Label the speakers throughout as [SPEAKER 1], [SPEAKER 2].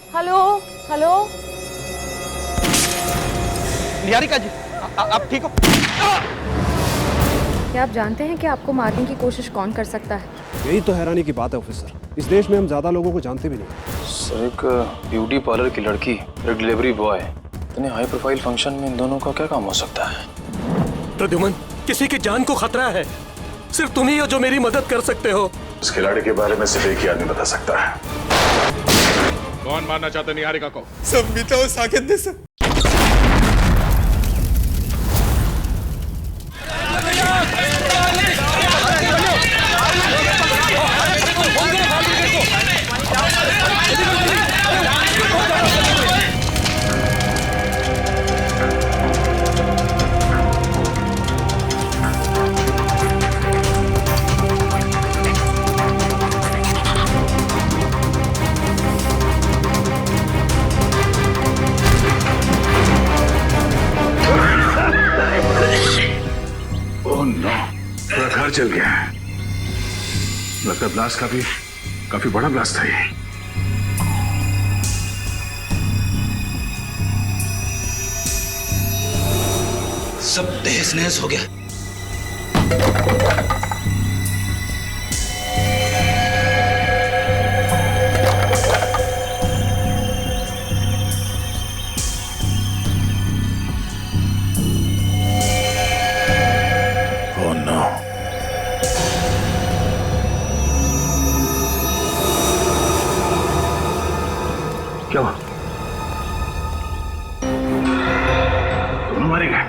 [SPEAKER 1] Hello hello.
[SPEAKER 2] Niharika जी, आप ठीक हो?
[SPEAKER 1] क्या आप जानते हैं कि आपको मारने की कोशिश कौन कर सकता है?
[SPEAKER 3] यही तो हैरानी की बात है ऑफिसर, इस देश में हम ज्यादा लोगों को जानते भी नहीं।
[SPEAKER 4] सर, एक ब्यूटी पार्लर की लड़की, एक डिलीवरी बॉय, इतने हाई प्रोफाइल फंक्शन में इन दोनों का क्या काम हो सकता है?
[SPEAKER 5] प्रद्युमन, किसी की जान को खतरा है। सिर्फ तुम ही हो जो मेरी मदद कर सकते हो।
[SPEAKER 6] इस खिलाड़ी के बारे में सिर्फ एक ही आदमी बता सकता है।
[SPEAKER 7] कौन मारना चाहता है निहारिका को?
[SPEAKER 5] सब मीता और साकेत ने सब।
[SPEAKER 6] ओह नो, पूरा घर जल गया है। लगता है ब्लास्ट काफी बड़ा ब्लास्ट था ये।
[SPEAKER 8] सब तहस नहस हो गया।
[SPEAKER 6] ओह नो, क्या हुआ? दोनों मारे गए?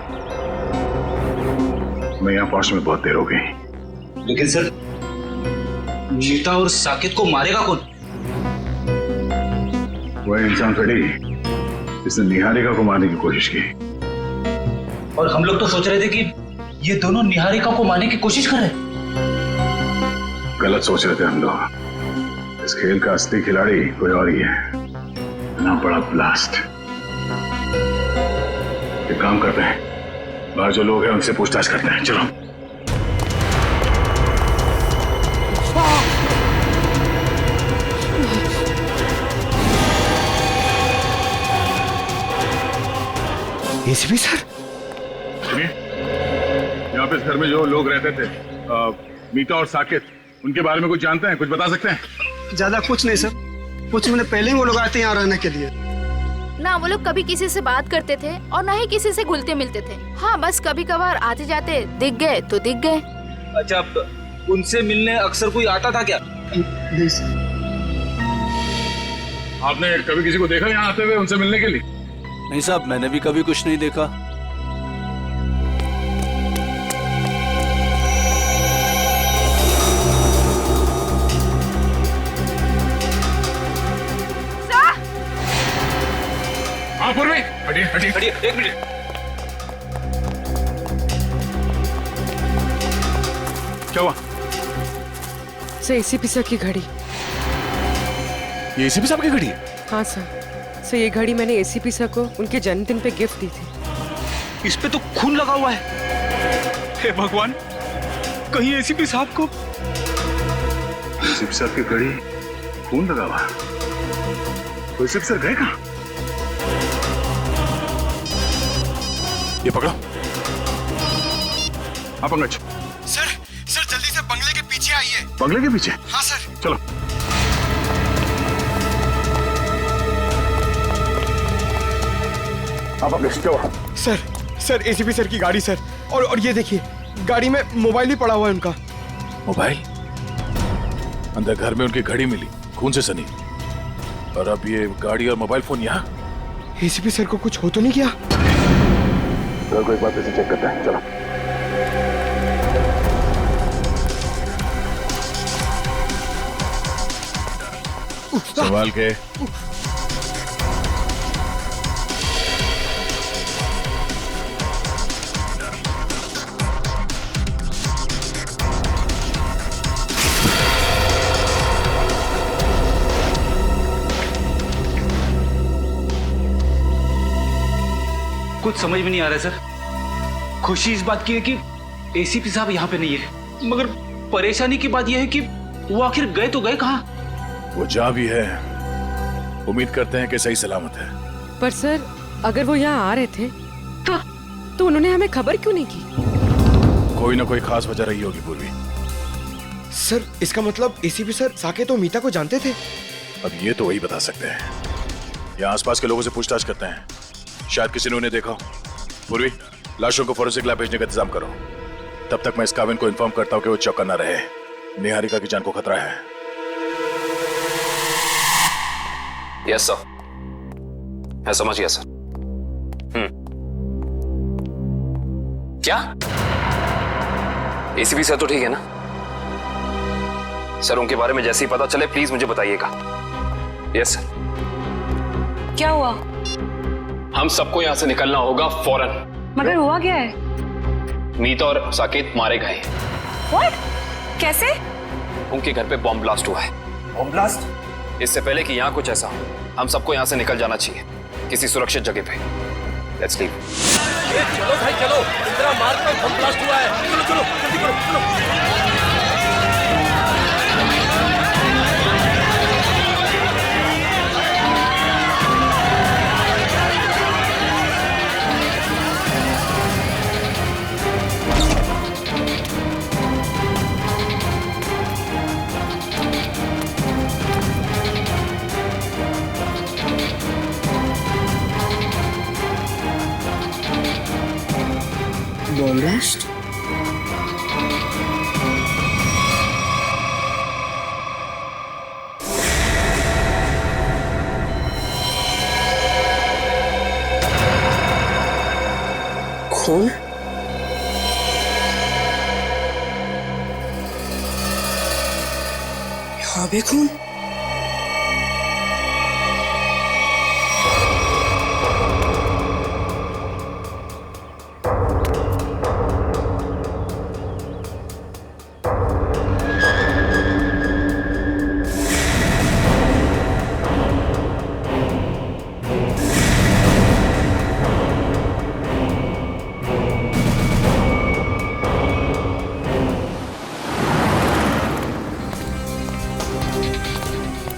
[SPEAKER 6] मैं यहाँ पहुंचने में बहुत देर हो गई।
[SPEAKER 8] लेकिन सर, मीता और साकेत को मारेगा कौन?
[SPEAKER 6] वह इंसान थोड़ी जिसने निहारिका को मारने की कोशिश की।
[SPEAKER 8] और हम लोग तो सोच रहे थे कि ये दोनों निहारिका को मारने की कोशिश कर रहे हैं।
[SPEAKER 6] गलत सोच रहे थे हम लोग। इस खेल का असली खिलाड़ी कोई और ही है, ना बड़ा ब्लास्ट। एक काम करते हैं, बाहर जो लोग हैं उनसे पूछताछ करते हैं। चलो।
[SPEAKER 5] एसीपी सर,
[SPEAKER 7] सुनिए, यहाँ पे इस घर में जो लोग रहते थे, मीता और साकेत, उनके बारे में कुछ जानते हैं? कुछ बता सकते हैं?
[SPEAKER 9] ज्यादा कुछ नहीं सर, कुछ महीने पहले ही वो लोग आए थे यहाँ रहने के लिए।
[SPEAKER 10] ना वो लोग कभी किसी से बात करते थे और ना ही किसी से घुलते मिलते थे। हाँ, बस कभी कभार आते जाते दिख गए तो दिख गए।
[SPEAKER 8] अच्छा, उनसे मिलने अक्सर कोई आता था क्या?
[SPEAKER 9] नहीं सर।
[SPEAKER 7] आपने कभी किसी को देखा यहाँ आते हुए उनसे मिलने के लिए?
[SPEAKER 5] नहीं साहब, मैंने भी कभी कुछ नहीं देखा।
[SPEAKER 7] हाँ पूर्वी, हटिए हटिए
[SPEAKER 8] हटिए, एक मिनट।
[SPEAKER 7] क्या हुआ?
[SPEAKER 1] सर, एसीपी सर की घड़ी।
[SPEAKER 7] ये एसीपी साहब की घड़ी है?
[SPEAKER 1] हाँ सर, ये घड़ी मैंने एसीपी सर को उनके जन्मदिन पे गिफ्ट दी थी।
[SPEAKER 8] इस पे तो खून लगा हुआ है। हे भगवान, कहीं एसीपी साहब को।
[SPEAKER 6] एसीपी साहब की घड़ी, खून लगा हुआ। तो एसीपी सर गए कहाँ?
[SPEAKER 7] ये पकड़ो। हाँ पंकज।
[SPEAKER 9] सर जल्दी से बंगले के पीछे आइए।
[SPEAKER 6] बंगले के पीछे?
[SPEAKER 9] हाँ सर।
[SPEAKER 6] चलो। आप अपने क्या हुआ?
[SPEAKER 9] सर एसीपी सर की गाड़ी सर, और ये देखिए, गाड़ी में मोबाइल भी पड़ा हुआ है उनका।
[SPEAKER 7] मोबाइल? अंदर घर में उनकी घड़ी मिली, खून से सनी, और अब ये गाड़ी और मोबाइल फोन यहाँ?
[SPEAKER 9] एसीपी सर को कुछ हो तो नहीं गया?
[SPEAKER 6] घर को एक बार फिर से चेक करते हैं। चलो।
[SPEAKER 7] संभाल के।
[SPEAKER 8] कुछ समझ में नहीं आ रहा है सर। खुशी इस बात की है कि एसीपी साहब यहाँ पे नहीं है, मगर परेशानी की बात यह है कि वो आखिर गए तो गए कहाँ?
[SPEAKER 7] वो जहाँ भी है उम्मीद करते हैं कि सही सलामत है।
[SPEAKER 1] पर सर, अगर वो यहाँ आ रहे थे तो उन्होंने हमें खबर क्यों नहीं की?
[SPEAKER 7] कोई ना कोई खास वजह रही होगी पूर्वी।
[SPEAKER 9] सर, इसका मतलब एसीपी सर साकेत और मीता को जानते थे?
[SPEAKER 7] अब ये तो वही बता सकते हैं। यहाँ आसपास के लोगों से पूछताछ करते हैं, शायद किसी ने उन्हें देखा हो। पूर्वी, लाशों को फोरेंसिक लैब भेजने का इंतजाम करो। तब तक मैं इस काविन को इन्फॉर्म करता हूँ कि वो चौकन्ना रहे। निहारिका की जान को खतरा है।
[SPEAKER 4] यस सर, मैं समझ गया सर। क्या एसीपी सर तो ठीक है ना? सर, उनके बारे में जैसे ही पता चले प्लीज मुझे बताइएगा। Yes sir.
[SPEAKER 11] क्या हुआ?
[SPEAKER 4] हम सबको यहाँ से निकलना होगा फौरन।
[SPEAKER 11] मगर हुआ क्या है?
[SPEAKER 4] मीता और साकेत मारे गए।
[SPEAKER 11] What? कैसे?
[SPEAKER 4] उनके घर पे बॉम्ब ब्लास्ट हुआ है।
[SPEAKER 5] Bomb blast?
[SPEAKER 4] इससे पहले कि यहाँ कुछ ऐसा हो, हम सबको यहाँ से निकल जाना चाहिए किसी सुरक्षित जगह पे। Let's leave.
[SPEAKER 5] चलो भाई चलो, इंदिरा मार्ग में बम ब्लास्ट हुआ है। चलो चलो जल्दी करो, चलो।
[SPEAKER 11] Bomb blast? खून? यहाँ भी खून?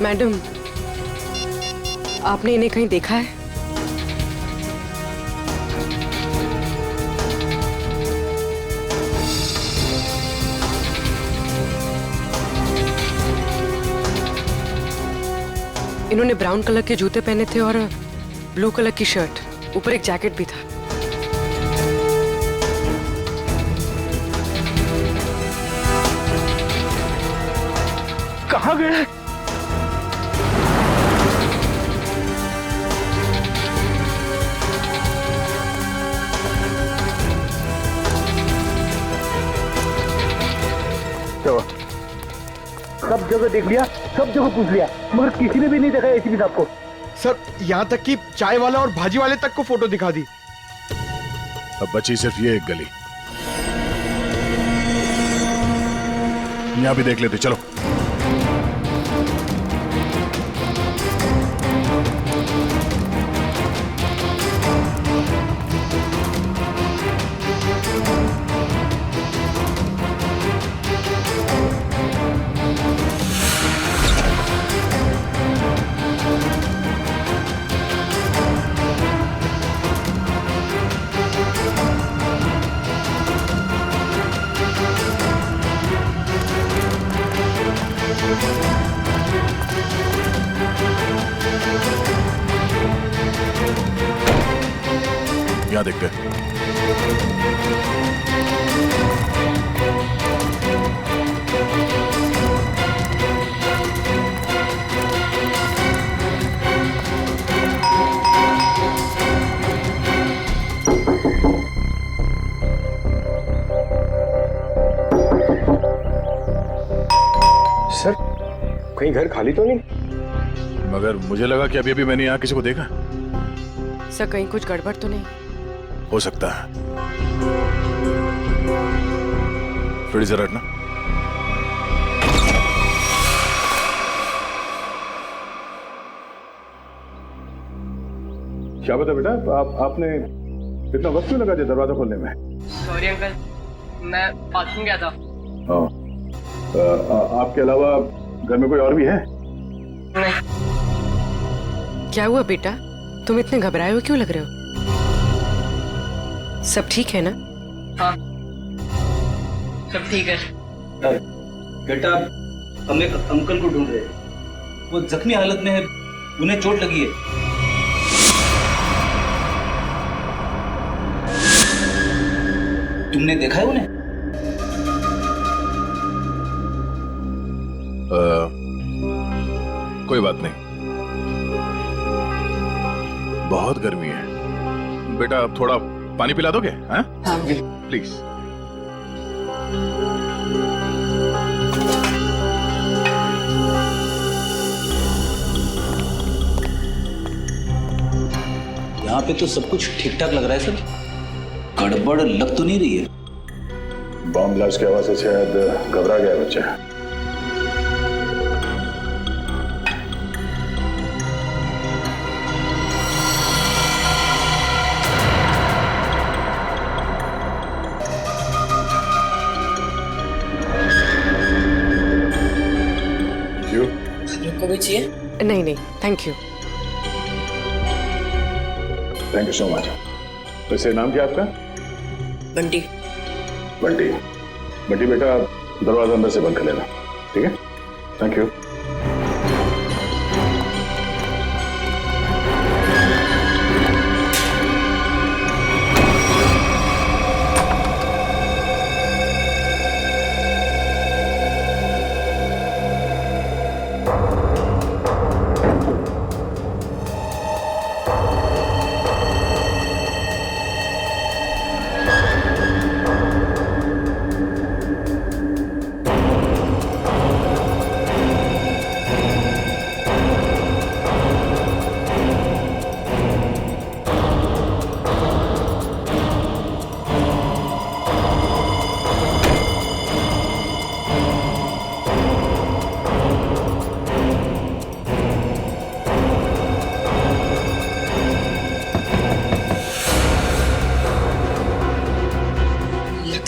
[SPEAKER 1] मैडम, आपने इन्हें कहीं देखा है? इन्होंने ब्राउन कलर के जूते पहने थे और ब्लू कलर की शर्ट, ऊपर एक जैकेट भी था।
[SPEAKER 2] कहाँ गए?
[SPEAKER 12] सब जगह देख लिया, सब जगह पूछ लिया, मगर किसी ने भी नहीं देखा एसीपी साहब को।
[SPEAKER 9] सर, यहाँ तक कि चाय वाला और भाजी वाले तक को फोटो दिखा दी।
[SPEAKER 7] अब बची सिर्फ ये एक गली। यहाँ भी देख लेते, चलो। यहाँ देखते हैं।
[SPEAKER 3] सर, कहीं घर खाली तो नहीं?
[SPEAKER 7] मगर मुझे लगा कि अभी अभी मैंने यहाँ किसी को देखा।
[SPEAKER 1] सर, कहीं कुछ गड़बड़ तो नहीं?
[SPEAKER 7] हो सकता है। थोड़ी जरा हटना।
[SPEAKER 6] क्या बता बेटा, आपने इतना वक्त क्यों लगा दिया दरवाजा खोलने में?
[SPEAKER 13] सॉरी अंकल, मैं बाथरूम गया था।
[SPEAKER 6] हाँ, आपके अलावा घर में कोई और भी है?
[SPEAKER 13] नहीं।
[SPEAKER 1] क्या हुआ बेटा? तुम इतने घबराए हुए क्यों लग रहे हो? सब ठीक है ना?
[SPEAKER 13] हाँ सब ठीक है।
[SPEAKER 8] बेटा हम एक अंकल को ढूंढ रहे हैं, वो जख्मी हालत में है, उन्हें चोट लगी है। तुमने देखा है उन्हें?
[SPEAKER 7] कोई बात नहीं, बहुत गर्मी है। बेटा अब थोड़ा पानी पिला दोगे? हाँ प्लीज।
[SPEAKER 8] यहाँ पे तो सब कुछ ठीक ठाक लग रहा है सर, गड़बड़ लग तो नहीं रही है।
[SPEAKER 6] बॉम्ब ब्लास्ट की आवाज से शायद घबरा गया बच्चा।
[SPEAKER 11] को भी चाहिए?
[SPEAKER 1] नहीं नहीं thank you.
[SPEAKER 6] Thank you so much. वैसे नाम क्या आपका?
[SPEAKER 11] बंटी।
[SPEAKER 6] बंटी। बंटी बेटा दरवाजा अंदर से बंद कर लेना, ठीक है? Thank you.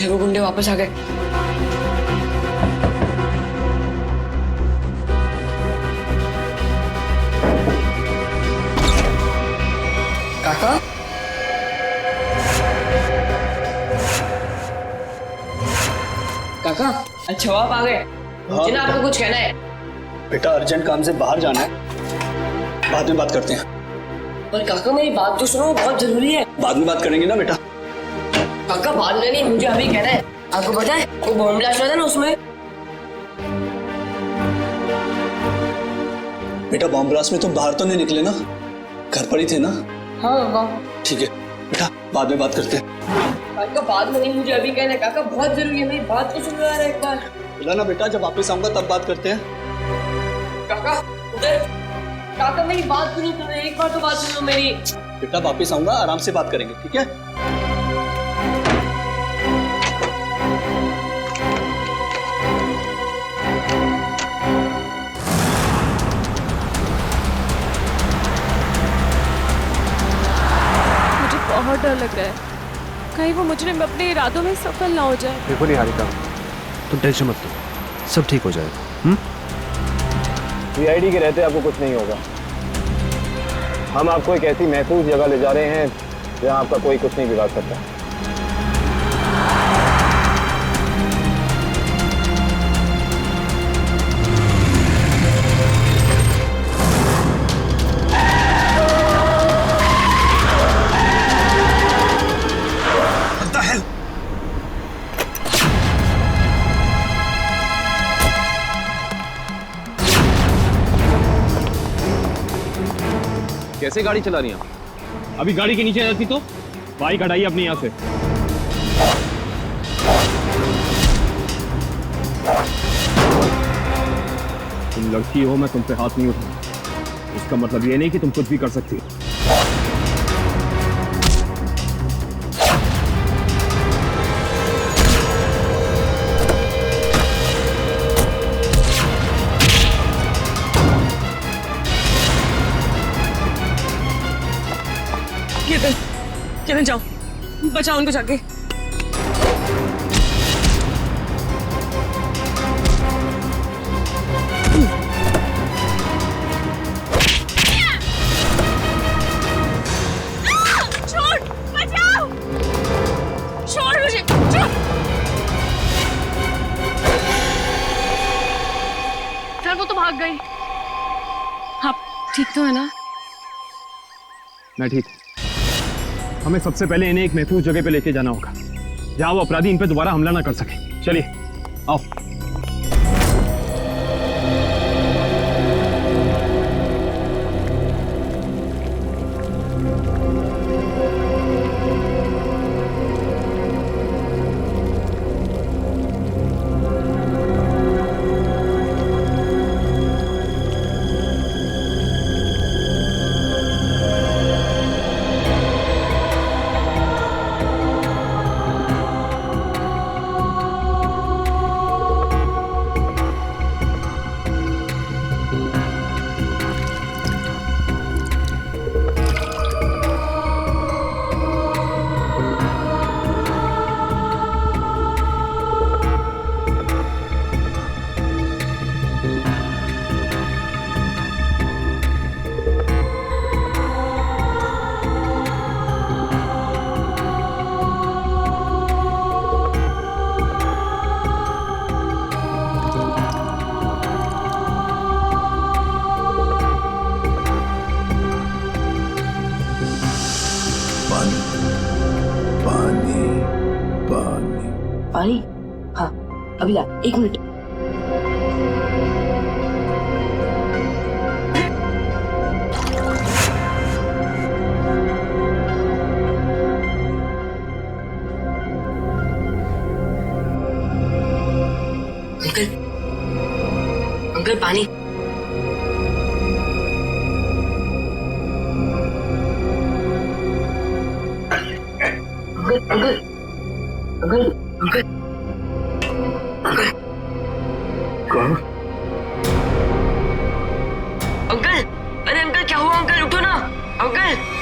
[SPEAKER 11] वो गुंडे वापस आ गए। काका काका अच्छा आप आ गए। मुझे ना आपको कुछ कहना है।
[SPEAKER 8] बेटा अर्जेंट काम से बाहर जाना है, बाद में बात करते हैं।
[SPEAKER 11] पर काका मेरी बात तो सुनो, बहुत जरूरी है।
[SPEAKER 8] बाद में बात करेंगे ना बेटा।
[SPEAKER 11] काका बाद में नहीं, मुझे अभी कहना है। आपको पता है वो बॉम्ब ब्लास्ट हुआ था ना, उसमें
[SPEAKER 8] बेटा बॉम्ब ब्लास्ट में तुम बाहर तो नहीं निकले ना, घर पर ही थे ना?
[SPEAKER 11] हाँ
[SPEAKER 8] ठीक है बेटा, बाद में बात करते हैं।
[SPEAKER 11] काका बाद में नहीं, मुझे अभी कहना है। काका बहुत जरूरी है, मेरी बात तो सुनो यार एक बार।
[SPEAKER 8] बोला ना बेटा, जब वापस आऊंगा तब बात करते हैं।
[SPEAKER 11] काका उधर, काका मेरी बात सुनो, तुमने एक बार तो बात सुनो मेरी।
[SPEAKER 8] बेटा वापस आऊंगा, आराम से बात करेंगे, ठीक है?
[SPEAKER 1] बहुत डर लग रहा है, कहीं वो मुजरिम अपने इरादों में सफल ना हो जाए।
[SPEAKER 3] देखो निहारिका, तुम टेंशन मत लो, सब ठीक हो जाएगा।
[SPEAKER 12] सीआईडी के रहते आपको कुछ नहीं होगा। हम आपको एक ऐसी महफूज जगह ले जा रहे हैं जहां आपका कोई कुछ नहीं बिगाड़ सकता।
[SPEAKER 2] कैसे गाड़ी चला रही हैं? अभी गाड़ी के नीचे जाती तो बाइक हटाइए अपने यहाँ से। तुम लड़की हो, मैं तुम पे हाथ नहीं उठाऊंगा। इसका मतलब ये नहीं कि तुम कुछ भी कर सकती हो।
[SPEAKER 11] चले जाओ, बचाओ उनको जाके।
[SPEAKER 2] मैं ठीक हूँ। हमें सबसे पहले इन्हें एक महफूज जगह पे लेके जाना होगा जहाँ वो अपराधी इन पे दोबारा हमला ना कर सके। चलिए आओ।
[SPEAKER 11] पानी? हाँ अभी ला, 1 मिनट। अंकल, अंकल पानी। अंकल अंकल अंकल अंकल
[SPEAKER 6] कौन?
[SPEAKER 11] अंकल, अरे अंकल क्या हुआ? अंकल उठो ना अंकल।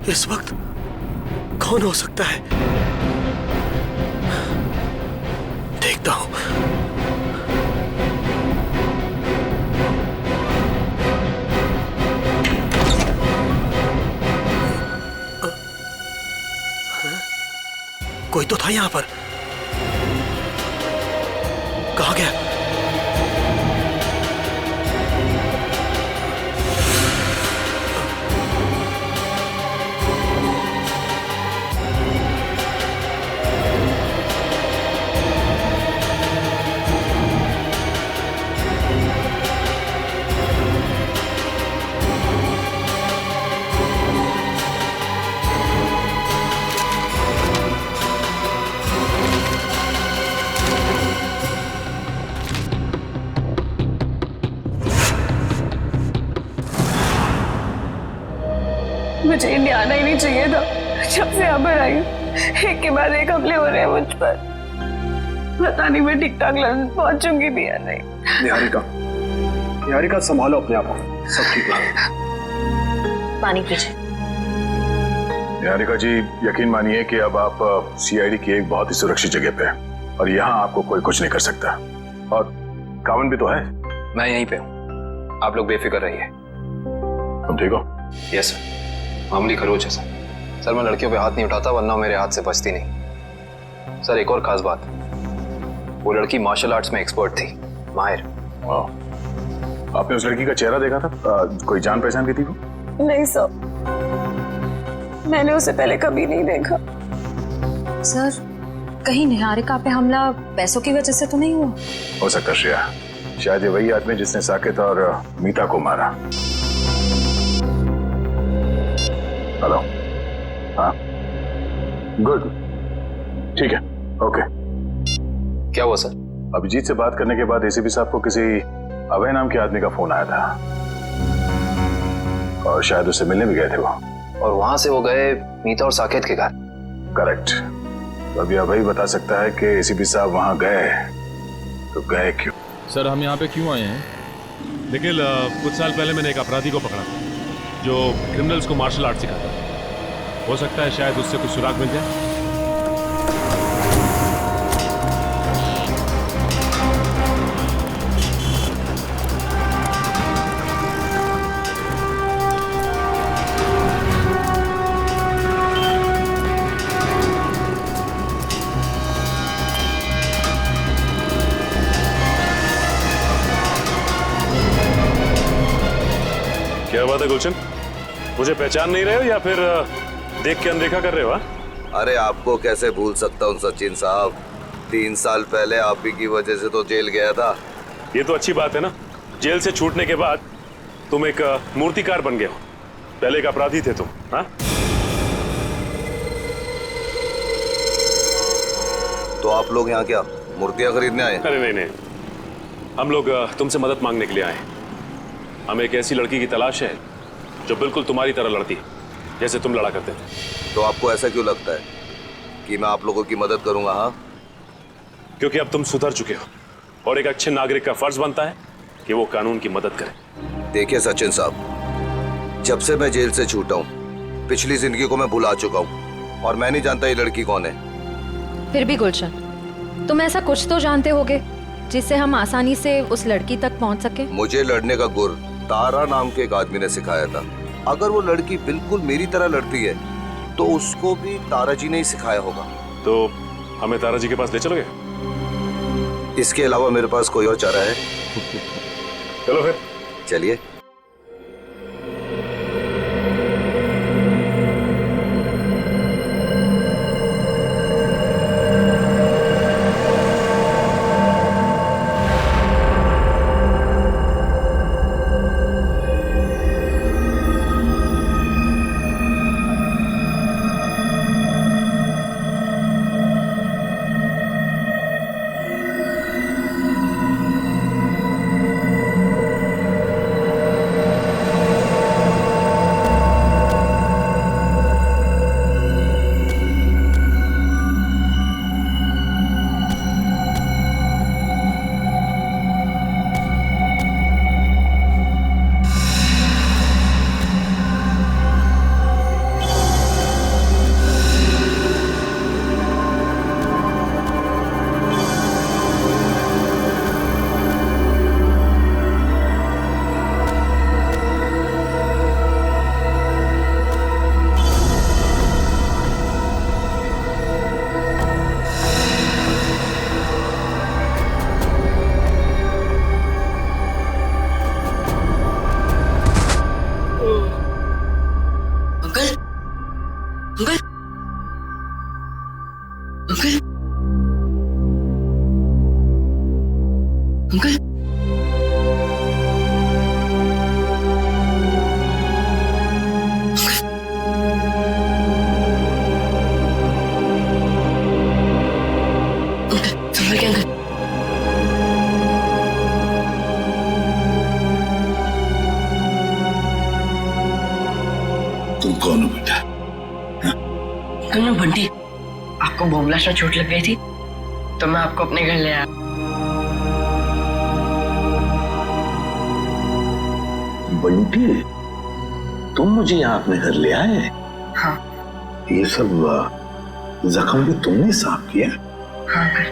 [SPEAKER 5] इस वक्त कौन हो सकता है? देखता हूं। कोई तो था यहां पर। कहां गया?
[SPEAKER 14] मुझे इंडिया आना ही नहीं चाहिए था। जब से यहाँ पर आई हूँ एक के बाद एक हमले हो रहे हैं मुझ पर। पता नहीं मैं ठीक ठाक लंदन पहुंचूंगी भी या नहीं।
[SPEAKER 3] निहारिका, निहारिका संभालो अपने आप को, सब ठीक है।
[SPEAKER 11] पानी पीजिए।
[SPEAKER 7] निहारिका जी, यकीन मानिए कि अब आप सीआईडी की एक बहुत ही सुरक्षित जगह पे हैं और यहाँ आपको कोई कुछ नहीं कर सकता। और कावन भी तो है।
[SPEAKER 4] मैं यहीं पे हूँ, आप लोग बेफिक्र रहिए।
[SPEAKER 7] तुम ठीक हो?
[SPEAKER 4] यस सर, मामूली खरोच है सर। मैं लड़कियों पे हाथ नहीं उठाता वरना मेरे हाथ से बचती नहीं। सर एक और खास बात, वो लड़की मार्शल आर्ट्स में एक्सपर्ट थी, माहिर।
[SPEAKER 7] आपने उस लड़की का चेहरा देखा था? कोई जान पहचान की थी वो?
[SPEAKER 14] नहीं सर, मैंने उसे पहले कभी नहीं देखा।
[SPEAKER 15] सर कहीं निहारिका पे हमला पैसों की वजह से तो नहीं हुआ?
[SPEAKER 7] हो सकता श्रेया, शायद ये वही आदमी जिसने साकेत और मीता को मारा। हेलो, हाँ गुड, ठीक है, ओके।
[SPEAKER 4] क्या हुआ सर?
[SPEAKER 7] अभिजीत से बात करने के बाद एसीपी साहब को किसी अभय नाम के आदमी का फोन आया था और शायद उससे मिलने भी गए थे वो।
[SPEAKER 4] और वहां से वो गए मीता और साकेत के घर?
[SPEAKER 7] करेक्ट। तो अभी अभय बता सकता है कि एसीपी साहब वहां गए तो गए क्यों?
[SPEAKER 16] सर हम यहाँ पे क्यों आए हैं? देखिए कुछ साल पहले मैंने एक अपराधी को पकड़ा था जो क्रिमिनल्स को मार्शल आर्ट सिखाता है। हो सकता है शायद उससे कुछ सुराग मिल जाए। क्या बात है गुलशन, मुझे पहचान नहीं रहे हो या फिर देख के अनदेखा कर रहे हो?
[SPEAKER 17] अरे आपको कैसे भूल सकता हूँ सचिन साहब, 3 साल पहले आप ही की वजह से तो जेल गया था।
[SPEAKER 16] ये तो अच्छी बात है ना, जेल से छूटने के बाद तुम एक मूर्तिकार बन गए हो, पहले एक अपराधी थे तुम। हाँ,
[SPEAKER 17] तो आप लोग यहाँ क्या मूर्तियां खरीदने आए?
[SPEAKER 16] अरे नहीं नहीं, हम लोग तुमसे मदद मांगने के लिए आए हैं। हमें एक ऐसी लड़की की तलाश है जो बिल्कुल तुम्हारी तरह लड़ती है, जैसे तुम लड़ा करते थे।
[SPEAKER 17] तो आपको ऐसा क्यों लगता है कि मैं आप लोगों की मदद करूंगा? हाँ,
[SPEAKER 16] क्योंकि अब तुम सुधर चुके हो और एक अच्छे नागरिक का फर्ज बनता है कि वो कानून की मदद करे।
[SPEAKER 17] देखिए सचिन साहब, जब से मैं जेल से छूटा हूँ पिछली जिंदगी को मैं भुला चुका हूँ और मैं नहीं जानता ये लड़की कौन है।
[SPEAKER 15] फिर भी गुलशन, तुम ऐसा कुछ तो जानते होगे जिससे हम आसानी से उस लड़की तक पहुंच सके।
[SPEAKER 17] मुझे लड़ने का गुर तारा नाम के एक आदमी ने सिखाया था। अगर वो लड़की बिल्कुल मेरी तरह लड़ती है तो उसको भी तारा जी ने ही सिखाया होगा।
[SPEAKER 16] तो हमें तारा जी के पास ले चलोगे?
[SPEAKER 17] इसके अलावा मेरे पास कोई और चारा है?
[SPEAKER 16] चलो फिर
[SPEAKER 17] चलिए।
[SPEAKER 13] बंटी, आपको बम ब्लास्ट में चोट लग गई थी तो मैं आपको अपने घर ले आया।
[SPEAKER 6] बंटी, तुम मुझे यहाँ अपने घर ले आए?
[SPEAKER 13] हाँ।
[SPEAKER 6] ये सब जख्म भी तुमने साफ किया?
[SPEAKER 13] हाँ अंकल।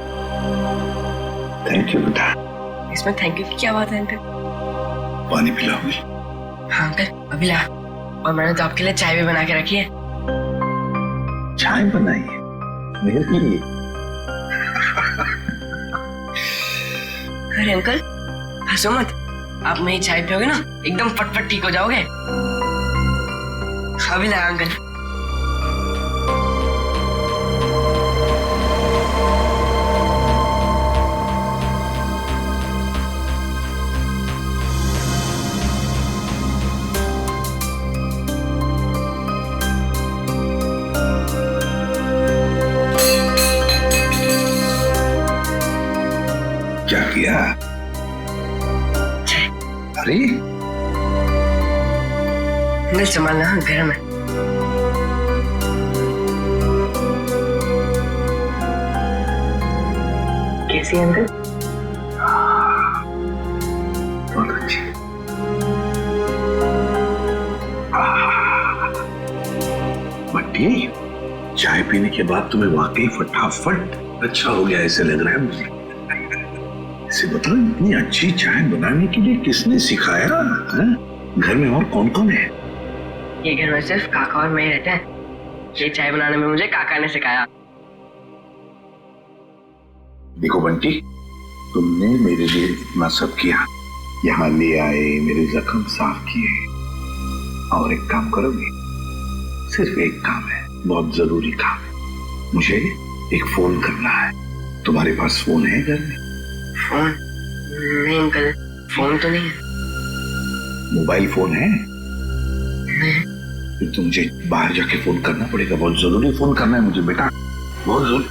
[SPEAKER 6] थैंक यू बेटा।
[SPEAKER 13] इसमें थैंक यू की क्या बात है अंकल?
[SPEAKER 6] पानी पिलाओगे?
[SPEAKER 13] हाँ अंकल, अभी ला। और मैंने तो आपके लिए चाय भी बना के रखी है।
[SPEAKER 6] चाय बनाई है मेरे लिए?
[SPEAKER 13] अरे अंकल हंसो मत, आप मेरी चाय पियोगे ना एकदम फटफट ठीक हो जाओगे। अभी लगा अंकल।
[SPEAKER 6] क्या किया? अरे
[SPEAKER 13] अंकल संभालना, गर्म है। कैसी है अंकल?
[SPEAKER 6] बहुत अच्छी। बंटी, चाय पीने के बाद तुम्हें वाकई फटाफट अच्छा हो गया ऐसे लग रहा है मुझे। इसे बताओ, इतनी अच्छी चाय बनाने के लिए किसने सिखाया? घर में और कौन कौन है?
[SPEAKER 13] ये घर में सिर्फ काका और मैं रहते हैं। ये चाय बनाने में मुझे काका ने सिखाया।
[SPEAKER 6] देखो बंटी, तुमने मेरे लिए इतना सब किया, यहाँ ले आए, मेरे जख्म साफ किए, और एक काम करोगे? सिर्फ एक काम है, बहुत जरूरी काम है। मुझे एक फोन करना है। तुम्हारे पास फोन है घर में?
[SPEAKER 13] फोन? नहीं अंकल, फोन तो नहीं है।
[SPEAKER 6] मोबाइल फोन है?
[SPEAKER 13] नहीं।
[SPEAKER 6] फिर तो मुझे बाहर जाके फोन करना पड़ेगा। बहुत जरूरी फोन करना है मुझे बेटा, बहुत जरूरी।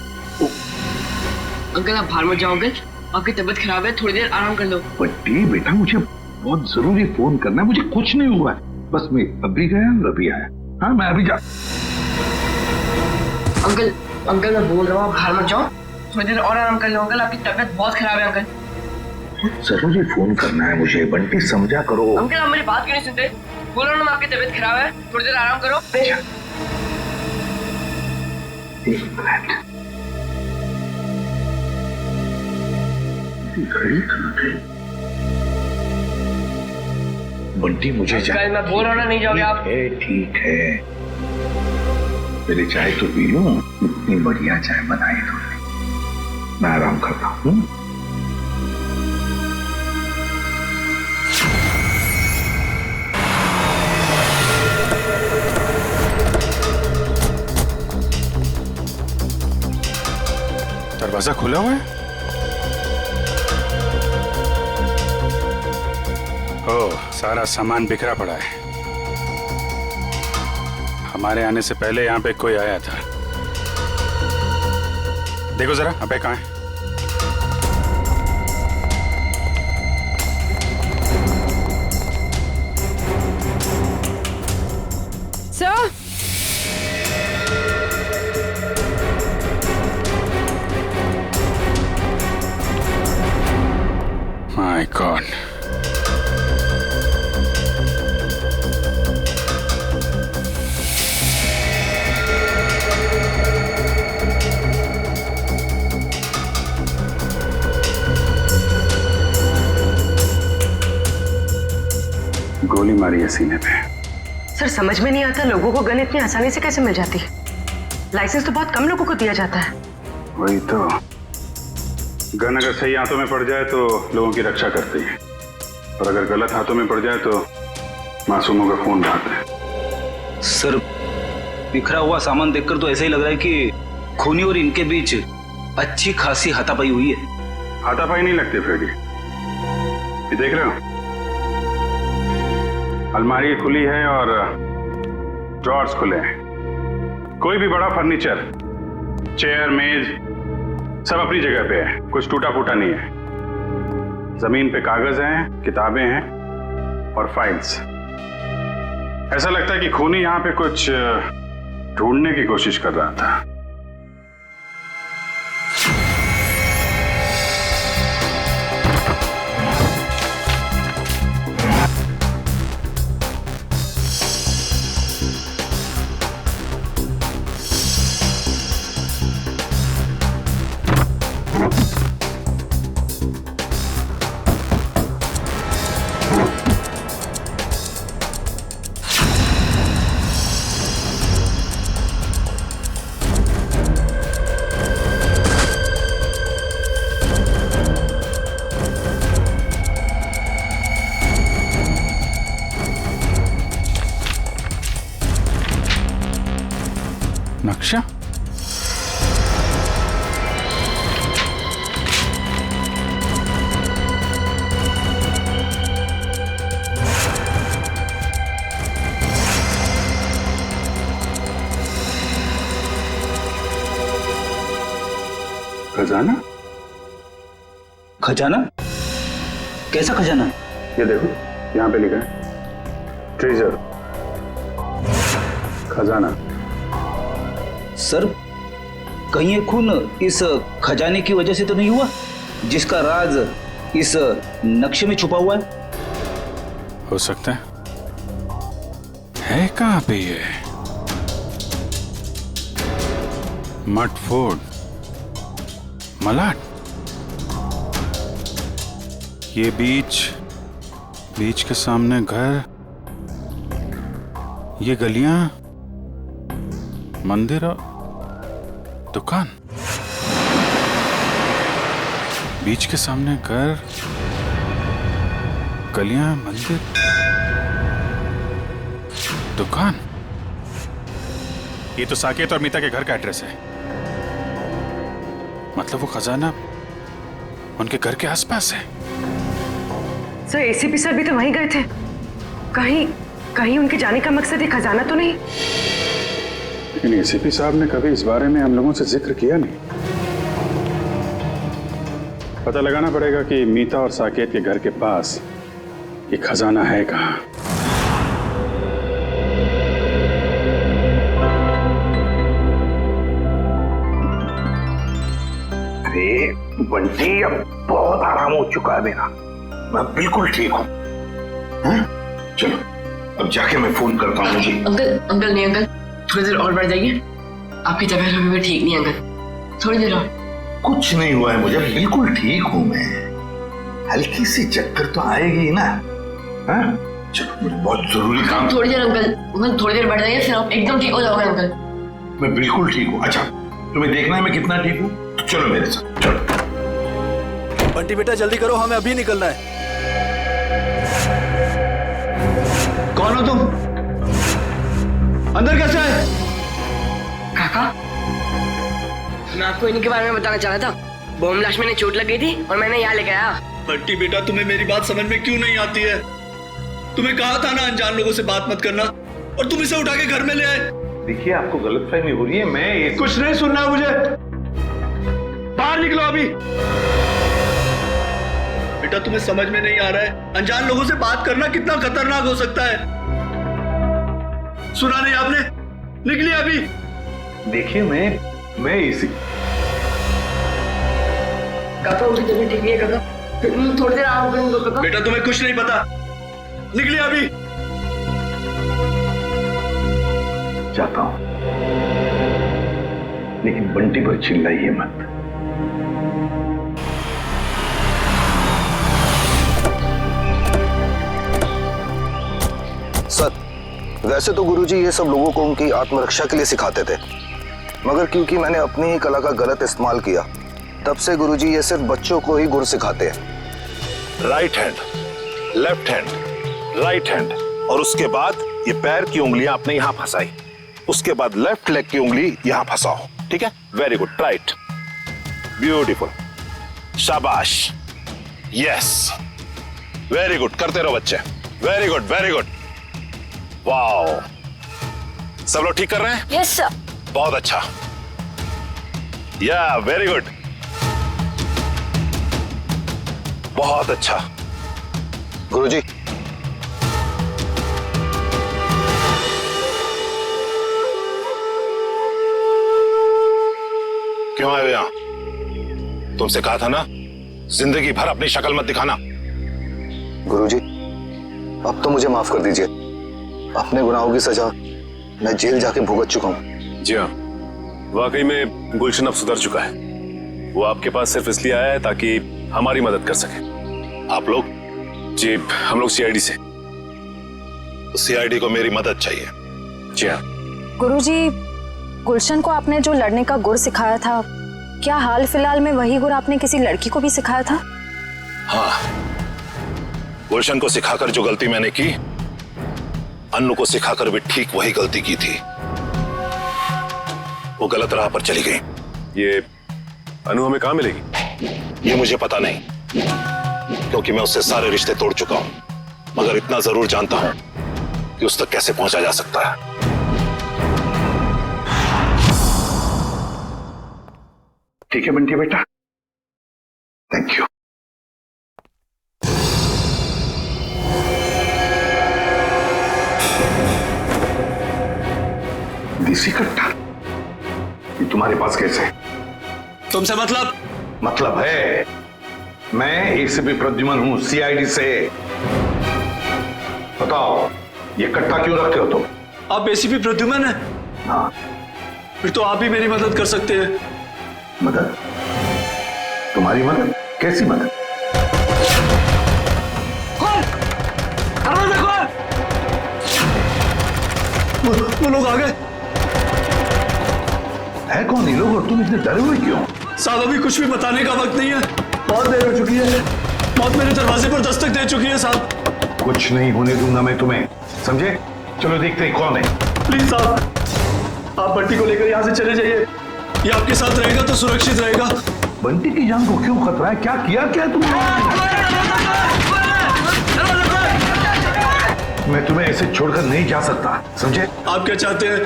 [SPEAKER 13] अंकल आप बाहर मत जाओ अंकल, आपकी तबीयत खराब है, थोड़ी देर आराम कर लो।
[SPEAKER 6] बट्टी बेटा, मुझे बहुत जरूरी फोन करना है। मुझे कुछ नहीं हुआ है, बस मैं अभी गया और अभी आया। हाँ मैं अभी जा।
[SPEAKER 13] अंकल मैं बोल रहा हूँ आप बाहर मत जाओ, थोड़ी देर और आराम कर लो। अंकल आपकी तबीयत बहुत खराब है। अंकल
[SPEAKER 6] बहुत जरूरी फोन करना है मुझे, बंटी समझा करो।
[SPEAKER 13] अंकल आप मेरी बात क्यों नहीं सुनते? बोल रहा हूँ ना आपकी तबीयत खराब है, थोड़ी देर आराम करो।
[SPEAKER 6] एक मिनट, घड़ी कहाँ गई? बंटी मुझे
[SPEAKER 13] अंकल मैं बोल रहा हूँ ना, नहीं जाओगे आप?
[SPEAKER 6] ठीक है, मेरी चाय तो पी लो। इतनी बढ़िया चाय बनाई तुमने, मैं आराम करता हूँ।
[SPEAKER 7] दरवाजा खुला हुआ है? ओह, सारा सामान बिखरा पड़ा है। हमारे आने से पहले यहाँ पे कोई आया था। देखो जरा, अबे कहाँ है?
[SPEAKER 1] सर,
[SPEAKER 7] माय गॉड, गोली मारी है सीने पे।
[SPEAKER 11] सर समझ में नहीं आता लोगों को गन इतनी आसानी से कैसे मिल जाती है? लाइसेंस तो बहुत कम लोगों को दिया जाता है।
[SPEAKER 7] वही तो, गन अगर सही हाथों में पड़ जाए तो लोगों की रक्षा करती है, और अगर गलत हाथों में पड़ जाए तो मासूमों का खून बहाता है।
[SPEAKER 8] सर बिखरा हुआ सामान देखकर तो ऐसा ही लग रहा है कि खूनी और इनके बीच अच्छी खासी हाथापाई हुई है।
[SPEAKER 7] हाथापाई नहीं लगती फ्रेडी, ये देख रहे हो, अलमारी खुली है और ड्रॉर्स खुले हैं। कोई भी बड़ा फर्नीचर, चेयर, मेज, सब अपनी जगह पे है, कुछ टूटा फूटा नहीं है। जमीन पे कागज हैं, किताबें हैं और फाइल्स। ऐसा लगता है कि खूनी यहां पे कुछ ढूंढने की कोशिश कर रहा था। नक्शा? खजाना?
[SPEAKER 8] खजाना? कैसा खजाना?
[SPEAKER 7] ये देखो, यहाँ पे लिखा है ट्रेजर, खजाना।
[SPEAKER 8] सर कहीं ये खून इस खजाने की वजह से तो नहीं हुआ जिसका राज इस नक्शे में छुपा हुआ है?
[SPEAKER 7] हो सकता है कहाँ पे ये? मट फोर्ड, मलाट, ये बीच के सामने घर, ये गलियां, मंदिर और दुकान। बीच के सामने घर, गलियां, मंदिर। दुकान? ये तो साकेत और मीता के घर का एड्रेस है। मतलब वो खजाना उनके घर के आसपास है।
[SPEAKER 11] सर एसीपी सर भी तो वहीं गए थे। कहीं कहीं उनके जाने का मकसद ये खजाना तो नहीं?
[SPEAKER 6] लेकिन एसीपी साहब ने कभी इस बारे में हम लोगों से जिक्र किया नहीं। पता लगाना पड़ेगा कि मीता और साकेत के घर के पास ये खजाना है कहाँ।
[SPEAKER 17] अरे बंटी, अब बहुत आराम हो चुका है मेरा, मैं बिल्कुल ठीक हूँ। चलो अब जाके मैं फोन करता हूँ जी।
[SPEAKER 13] अंकल नहीं अंकल, थोड़ी देर और बढ़ जाइए। आपकी तबीयत अभी भी ठीक नहीं अंकल, थोड़ी देर और।
[SPEAKER 17] कुछ नहीं हुआ है मुझे, बिल्कुल ठीक हूँ मैं। हल्की सी चक्कर तो आएगी ना। चलो मुझे बहुत जरूरी काम।
[SPEAKER 13] थोड़ी देर अंकल, थोड़ी देर बढ़ जाइए, फिर आप एकदम ठीक हो जाओगे अंकल।
[SPEAKER 17] मैं बिल्कुल ठीक हूँ। अच्छा तुम्हें देखना है मैं कितना ठीक हूँ, तो चलो मेरे साथ चलो।
[SPEAKER 18] बंटी बेटा जल्दी करो, हमें अभी निकलना है। कौन हो तुम? अंदर कैसे आए?
[SPEAKER 13] काका, मैं आपको इन्हीं के बारे में बताना चाह रहा था। बॉम्ब ब्लास्ट में चोट लग गई थी और मैंने यहाँ लेके आया।
[SPEAKER 18] बंटी बेटा तुम्हें मेरी बात समझ में क्यों नहीं आती है? तुम्हें कहा था ना अनजान लोगों से बात मत करना, और तुम इसे उठा के घर में ले आए।
[SPEAKER 17] देखिए आपको गलतफहमी हो रही है, मैं
[SPEAKER 18] कुछ नहीं सुनना मुझे, बाहर निकलो अभी। बेटा तुम्हें समझ में नहीं आ रहा है, अनजान लोगों से बात करना कितना खतरनाक हो सकता है। सुना नहीं आपने? निकलिए अभी।
[SPEAKER 17] देखिए मैं इसी
[SPEAKER 13] काका उनकी तबीयत ठीक नहीं है काका, थोड़ी देर आराम करेंगे काका।
[SPEAKER 18] बेटा तुम्हें कुछ नहीं पता, निकलिए अभी।
[SPEAKER 17] जाता हूं, लेकिन बंटी पर चिल्लाइए मत। सर वैसे तो गुरुजी ये सब लोगों को उनकी आत्मरक्षा के लिए सिखाते थे, मगर क्योंकि मैंने अपनी ही कला का गलत इस्तेमाल किया, तब से गुरुजी ये सिर्फ बच्चों को ही गुर सिखाते हैं।
[SPEAKER 7] Right hand, left hand, right hand, और उसके बाद ये पैर की उंगलियां आपने यहां फंसाई, उसके बाद लेफ्ट लेग की उंगली यहां फंसाओ। ठीक है? वेरी गुड, राइट, ब्यूटीफुल, शाबाश, यस, वेरी गुड, करते रहो बच्चे, very good, very good, wow. सब लोग ठीक कर रहे हैं?
[SPEAKER 14] Yes sir.
[SPEAKER 7] बहुत अच्छा, या वेरी गुड, बहुत अच्छा।
[SPEAKER 17] गुरुजी
[SPEAKER 7] क्यों आए हो यहां? तुमसे कहा था ना जिंदगी भर अपनी शक्ल मत दिखाना।
[SPEAKER 17] गुरुजी अब तो मुझे माफ कर दीजिए, अपने गुनाहों की सजा मैं जेल जाके भुगत चुका हूं।
[SPEAKER 16] जी हाँ, वाकई में गुलशन अब सुधर चुका है। वो आपके पास सिर्फ इसलिए आया है ताकि हमारी मदद कर सके।
[SPEAKER 7] आप लोग?
[SPEAKER 16] जी हम लोग सीआईडी से।
[SPEAKER 7] सीआईडी को मेरी मदद चाहिए।
[SPEAKER 16] जी हाँ।
[SPEAKER 15] गुरुजी, गुलशन को आपने जो लड़ने का गुर सिखाया था, क्या हाल फिलहाल में वही गुर आपने किसी लड़की को भी सिखाया था?
[SPEAKER 7] हाँ, गुलशन को सिखाकर जो गलती मैंने की, अन्नू को सिखाकर भी ठीक वही गलती की थी। वो गलत राह पर चली गई।
[SPEAKER 16] ये अनु हमें कहाँ मिलेगी?
[SPEAKER 7] ये मुझे पता नहीं, क्योंकि मैं उससे सारे रिश्ते तोड़ चुका हूं, मगर इतना जरूर जानता हूं कि उस तक कैसे पहुंचा जा सकता है।
[SPEAKER 17] ठीक है बंटी बेटा, थैंक यू। देसी कट्टा ये तुम्हारे पास कैसे?
[SPEAKER 18] तुमसे मतलब?
[SPEAKER 17] मतलब है, मैं एसीपी प्रद्युमन हूं, सीआईडी से। बताओ ये कट्टा क्यों रखते हो तुम?
[SPEAKER 18] आप एसीपी प्रद्युमन है?
[SPEAKER 17] हाँ।
[SPEAKER 18] फिर तो आप ही मेरी मदद कर सकते हैं।
[SPEAKER 17] मदद? तुम्हारी मदद? कैसी मदद?
[SPEAKER 18] वो लोग आ गए।
[SPEAKER 17] है कौन ये लोग और तुम इतने डरे हुए क्यों?
[SPEAKER 18] साहब अभी कुछ भी बताने का वक्त नहीं है, बहुत देर हो चुकी है, मौत मेरे दरवाजे पर दस्तक दे चुकी है साहब।
[SPEAKER 17] कुछ नहीं होने दूंगा मैं तुम्हें, समझे?
[SPEAKER 6] चलो देखते हैं कौन है।
[SPEAKER 18] प्लीज साहब, आप बंटी को लेकर यहाँ से चले जाइए। ये आपके साथ रहेगा तो सुरक्षित रहेगा।
[SPEAKER 6] बंटी की जान को क्यों खतरा है? क्या किया क्या तुमने? मैं तुम्हें ऐसे छोड़कर नहीं जा सकता, समझे?
[SPEAKER 18] आप क्या चाहते हैं?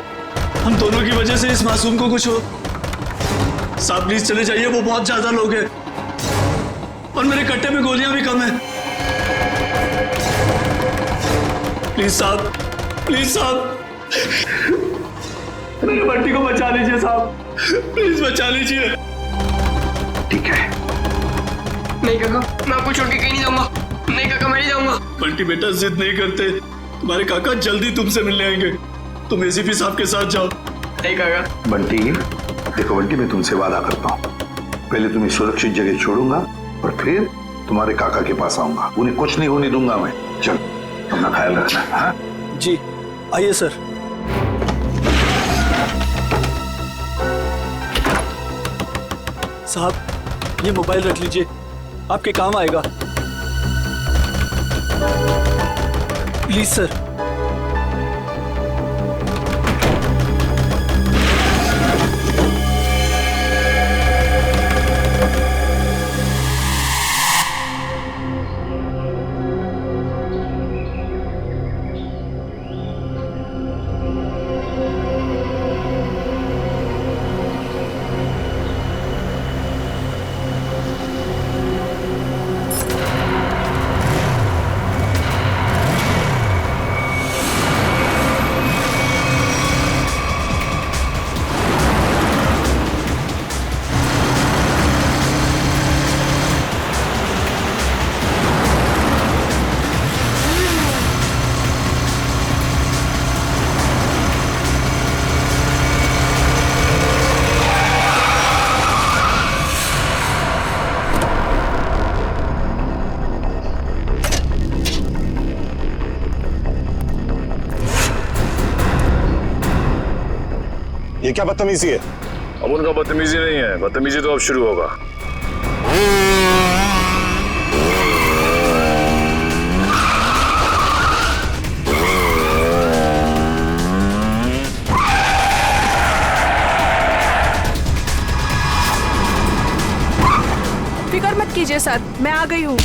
[SPEAKER 18] हम दोनों की वजह से इस मासूम को कुछ हो? साहब प्लीज चले जाइए, वो बहुत ज्यादा लोग हैं और मेरे कट्टे में गोलियां भी कम है। प्लीज साहब, प्लीज साहब, मेरे बंटी को बचा लीजिए साहब, प्लीज बचा लीजिए।
[SPEAKER 6] ठीक है।
[SPEAKER 13] नहीं काका, मैं आपको छोड़ के कहीं नहीं जाऊंगा। नहीं काका, मैं नहीं जाऊंगा।
[SPEAKER 18] बंटी बेटा जिद नहीं करते, तुम्हारे काका जल्दी तुमसे मिलने आएंगे। तुम एसीपी साहब के साथ जाओ।
[SPEAKER 13] नहीं काका।
[SPEAKER 6] बंटी, देखो बंटी, मैं तुमसे वादा करता हूँ, पहले तुम्हें सुरक्षित जगह छोड़ूंगा और फिर तुम्हारे काका के पास आऊंगा। उन्हें कुछ नहीं होने दूंगा मैं। चल, अपना ख्याल रखना। हाँ
[SPEAKER 18] जी, आइए सर। साहब ये मोबाइल रख लीजिए, आपके काम आएगा। Please sir.
[SPEAKER 7] ये क्या बदतमीजी है?
[SPEAKER 12] अब उनका बदतमीजी नहीं है, बदतमीजी तो अब शुरू होगा।
[SPEAKER 14] फिक्र मत कीजिए सर, मैं आ गई हूँ।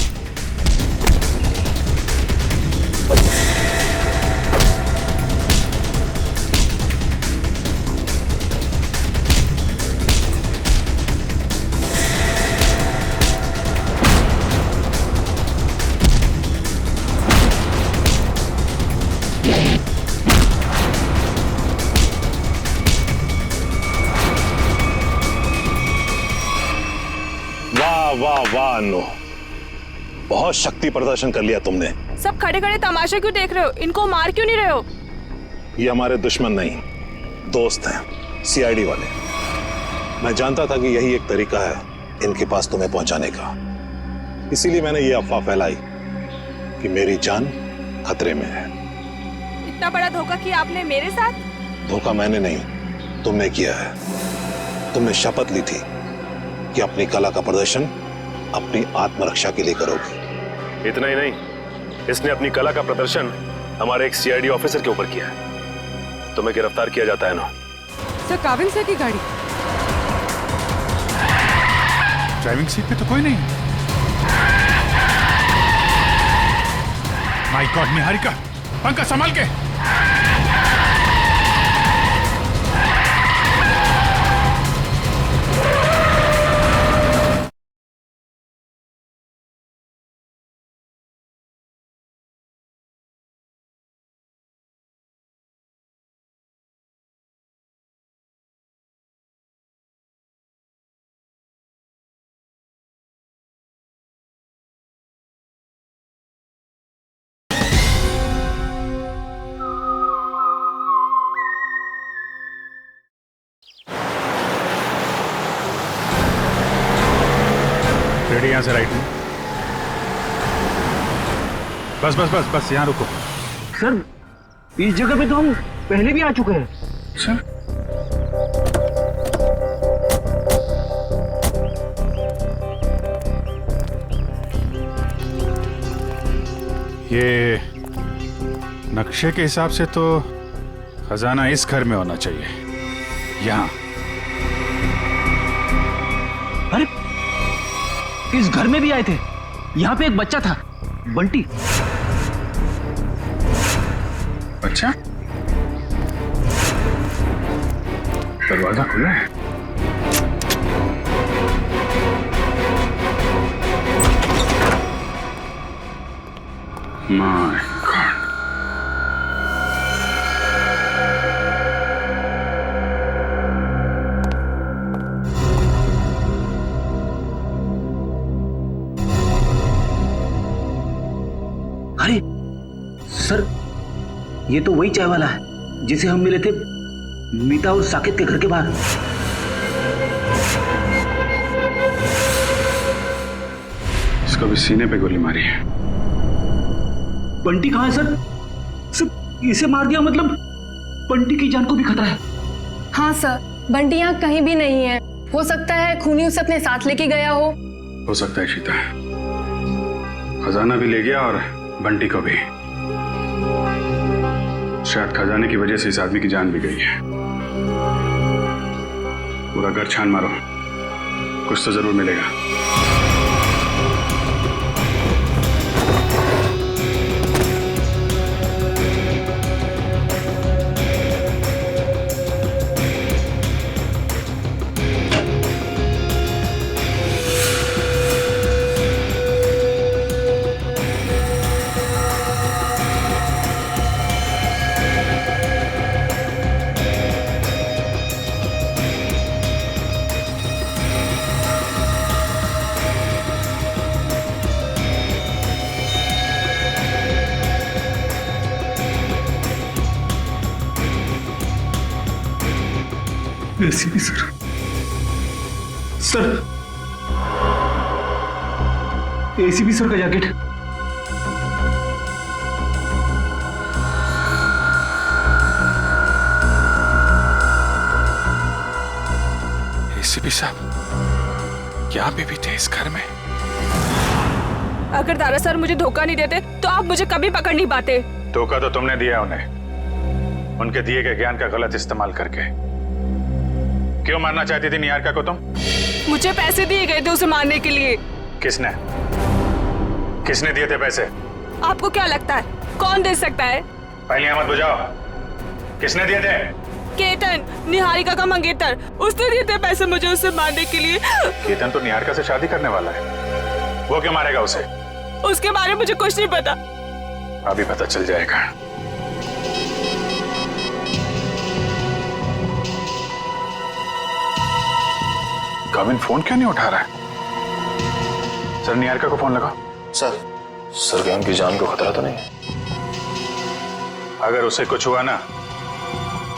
[SPEAKER 7] वाह वाह अनु, बहुत शक्ति प्रदर्शन कर लिया तुमने।
[SPEAKER 14] सब खड़े खड़े तमाशा क्यों देख रहे हो? इनको मार क्यों नहीं रहे हो?
[SPEAKER 7] ये हमारे दुश्मन नहीं, दोस्त हैं, सीआईडी वाले। मैं जानता था कि यही एक तरीका है इनके पास तुम्हें पहुंचाने का, इसीलिए मैंने ये अफवाह फैलाई कि मेरी जान खतरे में है।
[SPEAKER 14] इतना बड़ा धोखा किया आपने मेरे साथ?
[SPEAKER 7] धोखा मैंने नहीं, तुमने किया है। तुमने शपथ ली थी कि अपनी कला का प्रदर्शन अपनी आत्मरक्षा के लिए करोगे।
[SPEAKER 12] इतना ही नहीं, इसने अपनी कला का प्रदर्शन हमारे एक सीआईडी ऑफिसर के ऊपर किया है। तुम्हें गिरफ्तार किया जाता है ना।
[SPEAKER 1] सर, काविन सर की गाड़ी।
[SPEAKER 19] ड्राइविंग सीट पे तो कोई नहीं। माय गॉड, निहारिका, पंकज संभाल के। रेडी, यहाँ से राइट में। बस बस बस बस, यहाँ रुको।
[SPEAKER 8] सर, इस जगह पे तो हम पहले भी आ चुके हैं।
[SPEAKER 19] सर, नक्शे के हिसाब से तो खजाना इस घर में होना चाहिए, यहाँ।
[SPEAKER 8] अरे इस घर में भी आए थे। यहाँ पे एक बच्चा था, बंटी।
[SPEAKER 19] अच्छा, दरवाजा खुला है। My God.
[SPEAKER 8] अरे सर, ये तो वही चाय वाला है जिसे हम मिले थे मीता और साकेत के घर के बाहर।
[SPEAKER 19] इसको भी सीने पे गोली मारी है।
[SPEAKER 8] बंटी कहाँ है सर? सर इसे मार दिया मतलब बंटी की जान को भी खतरा है।
[SPEAKER 14] हाँ सर, बंटी यहाँ कहीं भी नहीं है। हो सकता है खूनी उसे अपने साथ लेके गया हो
[SPEAKER 19] सकता है शीता, खजाना भी ले गया और बंटी को भी। शायद खजाने की वजह से इस आदमी की जान भी गई है। पूरा घर छान मारो, कुछ तो जरूर मिलेगा।
[SPEAKER 6] ACP sir, sir ACP sir का जैकेट।
[SPEAKER 19] एसीपी साहब यहाँ पे भी थे इस घर में?
[SPEAKER 1] अगर दारा सर मुझे धोखा नहीं देते तो आप मुझे कभी पकड़ नहीं पाते।
[SPEAKER 19] धोखा तो तुमने दिया उन्हें, उनके दिए गए ज्ञान का गलत इस्तेमाल करके। क्यों मारना चाहती थी निहारिका को तुम?
[SPEAKER 1] मुझे पैसे दिए गए थे उसे मारने के लिए।
[SPEAKER 19] किसने किसने दिए थे पैसे?
[SPEAKER 1] आपको क्या लगता है कौन दे सकता है?
[SPEAKER 19] पहले मत बुझाओ, किसने दिए थे?
[SPEAKER 1] केतन, निहारिका का मंगेतर, उसने दिए थे पैसे मुझे उसे मारने के लिए।
[SPEAKER 19] केतन तो निहारिका से शादी करने वाला है, वो क्यों मारेगा उसे?
[SPEAKER 1] उसके बारे में मुझे कुछ नहीं पता।
[SPEAKER 19] अभी पता चल जाएगा। काविन फोन क्यों नहीं उठा रहा है? सर निहारिका को फोन लगाओ।
[SPEAKER 4] सर क्या उनकी जान को खतरा तो नहीं है?
[SPEAKER 19] अगर उसे कुछ हुआ ना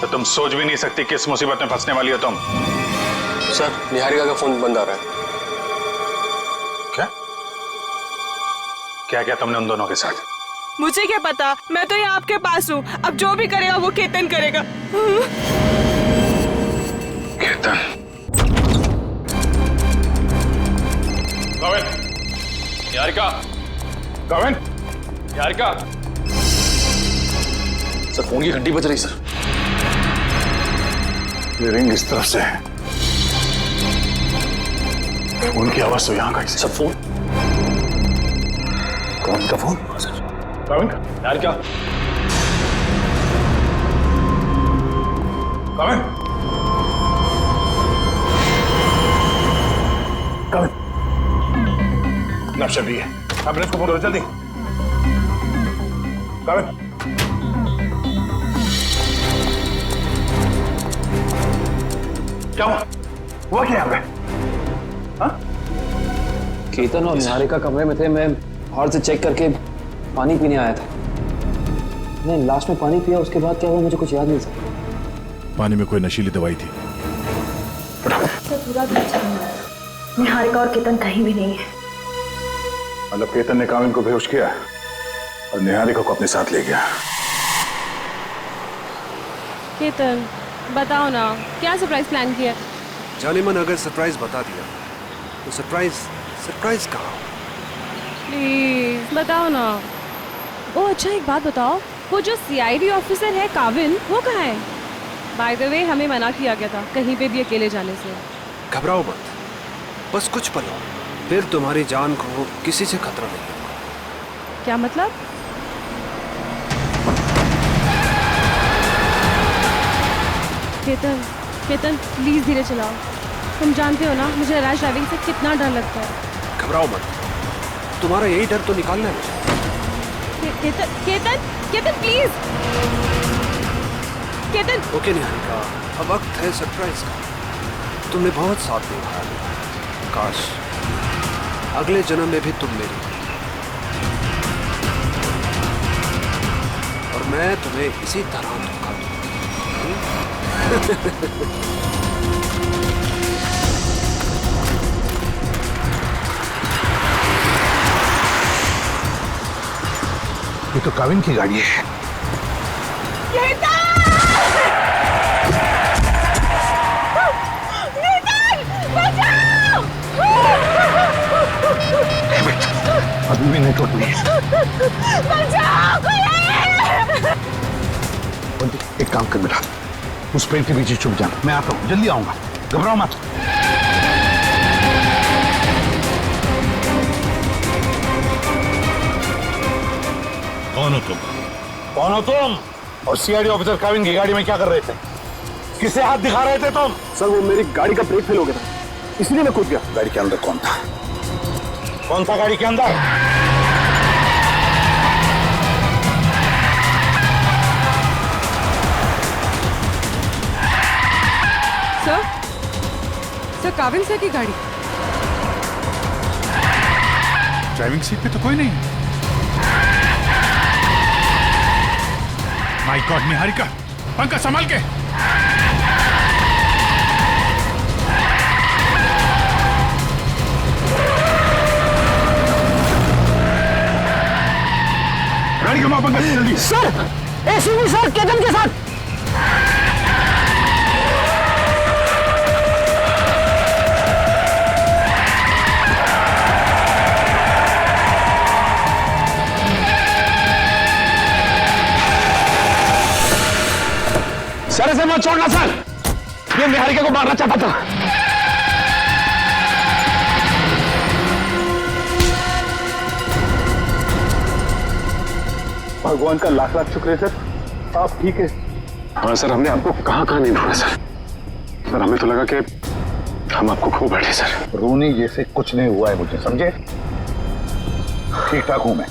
[SPEAKER 19] तो तुम सोच भी नहीं सकती किस मुसीबत में फंसने वाली हो तुम।
[SPEAKER 12] सर निहारिका का फोन बंद आ रहा है।
[SPEAKER 19] क्या क्या क्या तुमने उन दोनों के साथ?
[SPEAKER 1] मुझे क्या पता, मैं तो यहाँ आपके पास हूँ। अब जो भी करेगा वो केतन करेगा।
[SPEAKER 19] केतन।
[SPEAKER 4] काविन, निहारिका, काविन, निहारिका। सर फोन की घंटी बज रही सर।
[SPEAKER 19] ये रिंग इस तरफ से है, फोन की आवाज तो यहाँ का।
[SPEAKER 4] सर फोन,
[SPEAKER 19] कौन का फोन?
[SPEAKER 4] काविन का, निहारिका।
[SPEAKER 19] काविन, काविन, नक्शा भी है, एम्बुलेंस को फोन करो जल्दी। काविन, क्या हुआ क्या यहाँ पे?
[SPEAKER 4] केतन और निहारिका कमरे में थे, मैं बाहर से चेक करके पानी पीने आया था। मैंने लास्ट में पानी पिया, उसके बाद क्या हुआ मुझे कुछ याद नहीं सर।
[SPEAKER 7] पानी में कोई नशीली दवाई थी।
[SPEAKER 15] पूरा निहारिका और केतन कहीं भी नहीं है।
[SPEAKER 7] मतलब केतन ने काविन को बेहोश किया और निहारिका को अपने साथ ले गया।
[SPEAKER 1] केतन बताओ ना, क्या सरप्राइज प्लान किया?
[SPEAKER 3] जाने मन अगर सरप्राइज बता दिया तो सरप्राइज कहाँ?
[SPEAKER 1] प्लीज बताओ ना।
[SPEAKER 20] ओ अच्छा, एक बात बताओ, वो जो सीआईडी ऑफिसर है काविन, वो कहाँ है? बाय द वे हमें मना किया गया था कहीं पे भी अकेले जाने से।
[SPEAKER 3] घबराओ मत, बस कुछ पल और, फिर तुम्हारी जान को किसी से खतरा नहीं होगा।
[SPEAKER 20] क्या मतलब? केतन, केतन प्लीज धीरे चलाओ। तुम जानते हो ना मुझे रैश ड्राइविंग से कितना डर लगता है।
[SPEAKER 3] घबराओ मत, तुम्हारा यही डर तो निकालना है मुझे।
[SPEAKER 20] केतन, केतन, केतन प्लीज। केतन।
[SPEAKER 3] ओके निहारिका, अब वक्त है सरप्राइज का। तुमने बहुत साथ निभाया मेरा। काश अगले जन्म में भी तुम मेरी और मैं तुम्हें इसी तरह धोखा दूंगा।
[SPEAKER 6] ये तो काविन की गाड़ी है। अभी भी नहीं टूटनी है। एक काम कर बेटा, उस पेड़ के पीछे छुप जाना, मैं आता हूँ, जल्दी आऊंगा, घबराओ मत।
[SPEAKER 7] कौन हो तुम? कौन हो तुम? और सीआईडी ऑफिसर काविन की गाड़ी में क्या कर रहे थे? किसे हाथ दिखा रहे थे तुम?
[SPEAKER 3] सर वो मेरी गाड़ी का ब्रेक फेल हो गया था, इसलिए मैं कूद गया।
[SPEAKER 7] गाड़ी के अंदर कौन था? कौन था गाड़ी के अंदर?
[SPEAKER 1] सर काविन सर की गाड़ी।
[SPEAKER 19] ड्राइविंग सीट पे तो कोई नहीं। माय गॉड निहारिका, पंखा संभाल के।
[SPEAKER 6] गाड़ी का पंखा जल्दी।
[SPEAKER 13] सर एसीपी सर केतन के साथ।
[SPEAKER 6] सर इसे मत छोड़ना सर, ये निहारिका को मारना चाहता था।
[SPEAKER 3] भगवान का लाख लाख शुक्र है सर, आप ठीक है। हाँ सर, हमने आपको कहाँ कहाँ नहीं ढूंढा सर। सर हमें तो लगा कि हम आपको खो बैठे सर।
[SPEAKER 6] रोनी जैसे कुछ नहीं हुआ है मुझे, समझे? ठीक ठाक हूं मैं।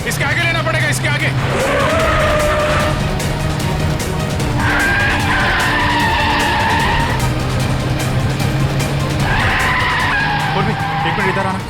[SPEAKER 19] इसके आगे लेना पड़ेगा, इसके आगे। एक मिनट इधर आना।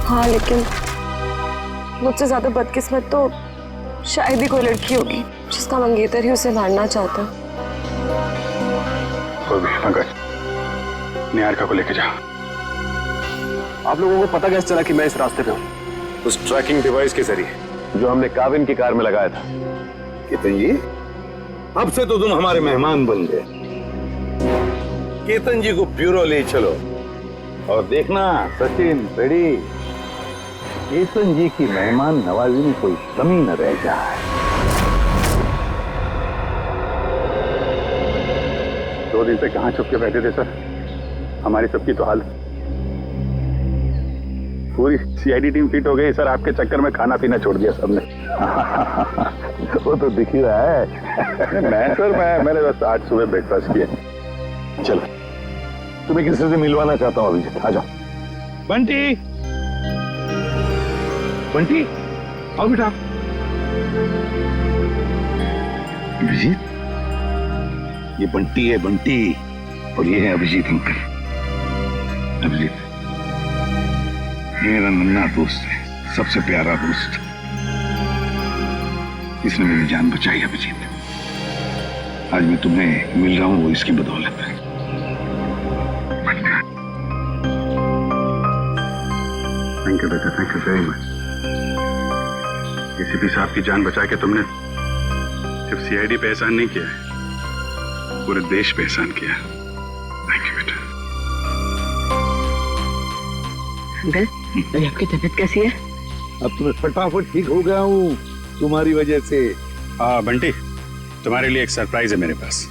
[SPEAKER 14] हाँ लेकिन मुझसे ज्यादा बदकिस्मत तो शायद ही कोई लड़की होगी जिसका मंगेतर ही उसे मारना चाहता।
[SPEAKER 3] कोई भी मगर निहारिका को लेके जा। आप लोगों को पता कैसे चला कि मैं इस रास्ते पे हूँ? उस ट्रैकिंग डिवाइस के जरिए जो हमने काविन की कार में लगाया था।
[SPEAKER 6] केतन जी, अब से तो तुम हमारे मेहमान बन गए। केतन जी को ब्यूरो ले चलो और देखना सचिन बेड़ी, केतन जी की मेहमान नवाजी में कोई कमी न रह जाए।
[SPEAKER 3] 2 दिन से कहाँ छुप के बैठे थे सर? हमारी सबकी तो हाल पूरी सीआईडी टीम फिट हो गई सर। आपके चक्कर में खाना पीना छोड़ दिया सबने।
[SPEAKER 6] वो तो दिख ही रहा है।
[SPEAKER 3] मैंने बस आज सुबह ब्रेकफास्ट किया।
[SPEAKER 6] चलो, तुम्हें किसी से मिलवाना चाहता हूँ अभिजीत, आ जाओ। बंटी, बंटी, आओ बेटा। अभिजीत, ये बंटी है, बंटी, और ये है अभिजीत अंकल। अभिजीत ये मेरा नन्हा दोस्त है, सबसे प्यारा दोस्त। इसने मेरी जान बचाई अभिजीत। आज मैं तुम्हें मिल रहा हूं वो इसकी बदौलत है।
[SPEAKER 3] थैंक यू बेटा, thank you very much. ACP साहब की जान बचा के तुमने सिर्फ सीआईडी पे एहसान नहीं किया है, पूरे देश पे एहसान किया। थैंक यू बेटा।
[SPEAKER 11] अंकल, अभी आपकी तबीयत कैसी है?
[SPEAKER 6] अब तुम्हें फटाफट ठीक हो गया हूँ तुम्हारी वजह से।
[SPEAKER 3] बंटी, तुम्हारे लिए एक सरप्राइज है मेरे पास।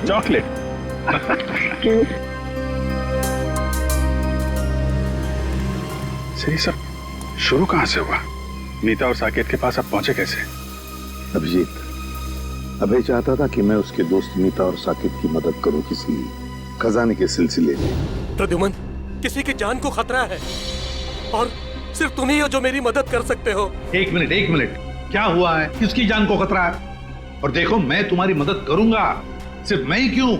[SPEAKER 3] चॉकलेट। सही सब शुरू कहां से हुआ? नीता और साकेत के पास आप पहुंचे कैसे?
[SPEAKER 6] अभिजीत, अभय चाहता था कि मैं उसके दोस्त नीता और साकेत की मदद करूं किसी खजाने के सिलसिले में।
[SPEAKER 5] प्रद्युमन, किसी की जान को खतरा है और सिर्फ तुम ही हो जो मेरी मदद कर सकते हो।
[SPEAKER 6] एक मिनट, क्या हुआ है? किसकी जान को खतरा है? और देखो, मैं तुम्हारी मदद करूंगा। सिर्फ मैं ही क्यों,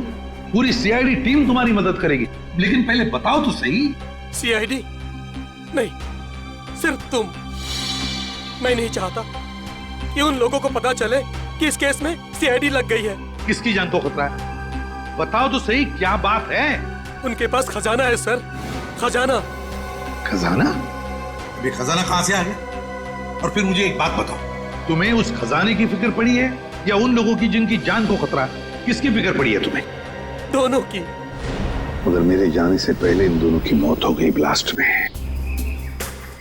[SPEAKER 6] पूरी सीआईडी टीम तुम्हारी मदद करेगी। लेकिन पहले बताओ तो सही।
[SPEAKER 5] सीआईडी नहीं, सिर्फ तुम। मैं नहीं चाहता कि उन लोगों को पता चले कि इस केस में सीआईडी लग गई है।
[SPEAKER 6] किसकी जान को खतरा है? बताओ तो सही, क्या बात है?
[SPEAKER 5] उनके पास खजाना है सर, खजाना।
[SPEAKER 6] खजाना?
[SPEAKER 18] अभी खजाना कहां से आ गया? और फिर मुझे एक बात बताओ,
[SPEAKER 6] तुम्हें उस खजाने की फिक्र पड़ी है या उन लोगों की जिनकी जान को खतरा है? किसकी फिक्र पड़ी है तुम्हें?
[SPEAKER 5] दोनों की।
[SPEAKER 6] मगर मेरे जाने से पहले इन दोनों की मौत हो गई ब्लास्ट में।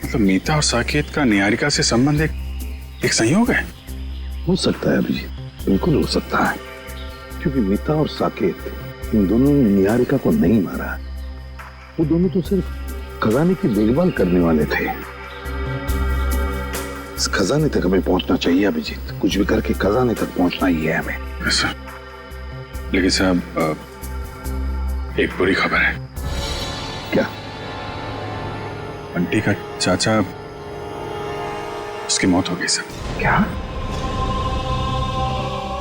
[SPEAKER 3] मतलब नीता और साकेत का निहारिका से संबंध एक संयोग है?
[SPEAKER 6] हो सकता है अभिजीत, बिल्कुल हो सकता है, क्योंकि नीता और साकेत इन दोनों ने निहारिका को नहीं मारा। वो दोनों तो सिर्फ खजाने की देखभाल करने वाले थे। इस खजाने तक हमें पहुंचना चाहिए अभिजीत, कुछ भी करके खजाने तक पहुंचना ही है हमें।
[SPEAKER 3] ऐसा? लेकिन साहब, एक बुरी खबर है।
[SPEAKER 6] क्या?
[SPEAKER 3] बंटी का चाचा, उसकी मौत हो गई सर।
[SPEAKER 6] क्या?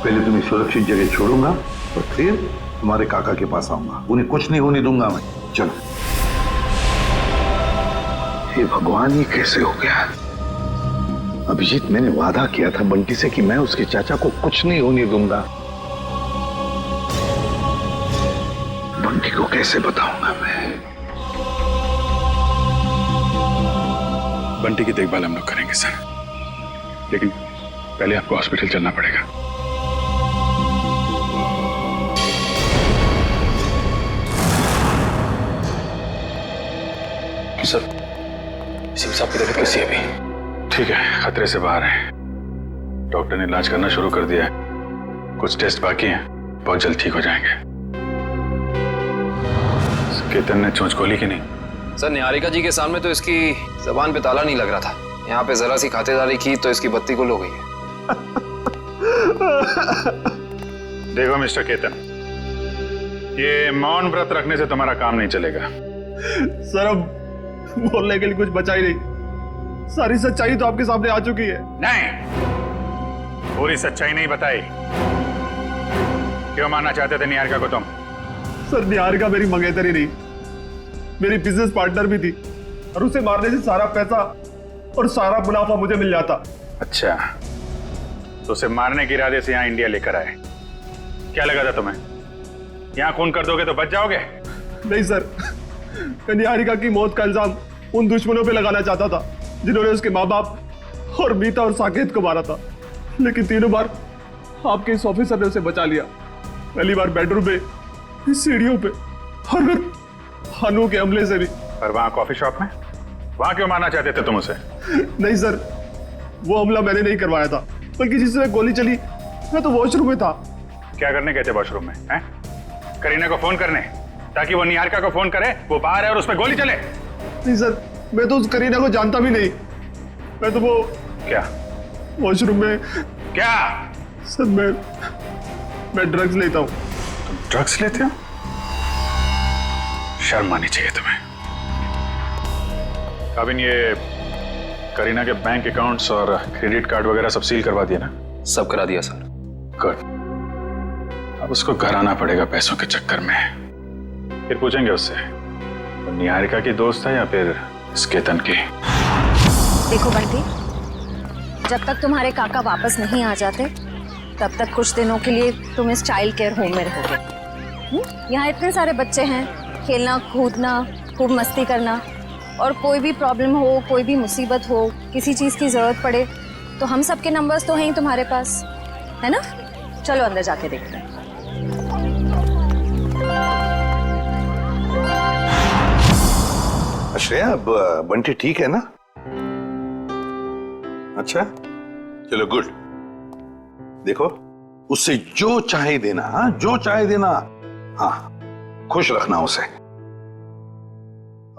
[SPEAKER 6] पहले तुम्हें सुरक्षित जगह छोड़ूंगा और फिर तुम्हारे काका के पास आऊंगा। उन्हें कुछ नहीं होने दूंगा मैं। चलो। हे भगवान, ये कैसे हो गया? अभिजीत, मैंने वादा किया था बंटी से कि मैं उसके चाचा को कुछ नहीं होने दूंगा। बंटी को कैसे बताऊंगा मैं?
[SPEAKER 3] बंटी की देखभाल हम लोग करेंगे सर, लेकिन पहले आपको हॉस्पिटल चलना पड़ेगा।
[SPEAKER 4] सर, सिंह साहब की तबीयत कैसी है अभी?
[SPEAKER 3] ठीक है, खतरे से बाहर है। डॉक्टर ने इलाज करना शुरू कर दिया है, कुछ टेस्ट बाकी हैं, बहुत जल्द ठीक हो जाएंगे। केतन ने चोंच खोली कि नहीं?
[SPEAKER 4] सर, निहारिका जी के सामने तो इसकी जबान पे ताला नहीं लग रहा था। यहाँ पे जरा सी खातिरदारी की तो इसकी बत्ती गुल हो गई है।
[SPEAKER 3] देखो मिस्टर केतन, ये मौन व्रत रखने से तुम्हारा काम नहीं चलेगा।
[SPEAKER 9] सर, अब बोलने के लिए कुछ बचा ही नहीं। सारी सच्चाई तो आपके सामने आ चुकी है।
[SPEAKER 3] नहीं, पूरी सच्चाई नहीं बताई। क्यों मारना चाहते थे निहारिका को तुम?
[SPEAKER 9] सर, निहारिका मेरी मंगेतरी नहीं, मेरी बिजनेस पार्टनर भी थी, और उसे मारने से सारा पैसा और सारा मुनाफा मुझे मिल जाता।
[SPEAKER 3] अच्छा, तो उसे मारने के इरादे से यहाँ इंडिया लेकर आए। क्या लगा था तुम्हें यहाँ खून कर दोगे तो बच जाओगे?
[SPEAKER 9] नहीं सर, मैं निहारिका की मौत का इल्जाम उन दुश्मनों पे लगाना चाहता था जिन्होंने उसके माँ बाप और मीता और साकेत को मारा था। लेकिन तीनों बार आपके इस ऑफिसर ने उसे बचा लिया। पहली बार बेडरूम में, सीढ़ियों पे, और फिर हानू के हमले से भी।
[SPEAKER 3] और वहां कॉफी शॉप में, वहां क्यों मारना चाहते थे तुम उसे?
[SPEAKER 9] नहीं सर, वो हमला मैंने नहीं करवाया था, बल्कि जिससे गोली चली मैं तो वॉशरूम में था।
[SPEAKER 3] क्या करने गए थे वॉशरूम में? हैं? करीना को फोन करने, ताकि वो निहारिका को फोन करे वो बाहर है और उस पर गोली चले?
[SPEAKER 9] नहीं सर, मैं तो उस करीना को जानता भी नहीं। मैं तो वो
[SPEAKER 3] क्या
[SPEAKER 9] वॉशरूम में
[SPEAKER 3] क्या
[SPEAKER 9] सर मैं ड्रग्स लेता हूँ।
[SPEAKER 19] तुम ड्रग्स लेते हो? शर्म आनी चाहिए तुम्हें। काबिन, ये करीना के बैंक अकाउंट्स और क्रेडिट कार्ड वगैरह सब सील करवा दिया ना?
[SPEAKER 4] सब करा दिया सर।
[SPEAKER 19] गुड। अब उसको घर आना पड़ेगा पैसों के चक्कर में। फिर पूछेंगे उससे वो निहारिका की दोस्त है या फिर इस केतन की।
[SPEAKER 15] देखो बंटी, जब तक तुम्हारे काका वापस नहीं आ जाते तब तक कुछ दिनों के लिए तुम इस चाइल्ड केयर होम में रहोगे। यहाँ इतने सारे बच्चे हैं, खेलना कूदना, खूब मस्ती करना, और कोई भी प्रॉब्लम हो, कोई भी मुसीबत हो, किसी चीज़ की ज़रूरत पड़े तो हम सबके नंबर्स तो हैं ही तुम्हारे पास, है ना? चलो अंदर जाके देखते हैं।
[SPEAKER 6] श्रेया, अब बंटी ठीक है ना? अच्छा, चलो गुड। देखो, उससे जो चाहे देना, हाँ, जो चाहे देना। हाँ, खुश रखना उसे।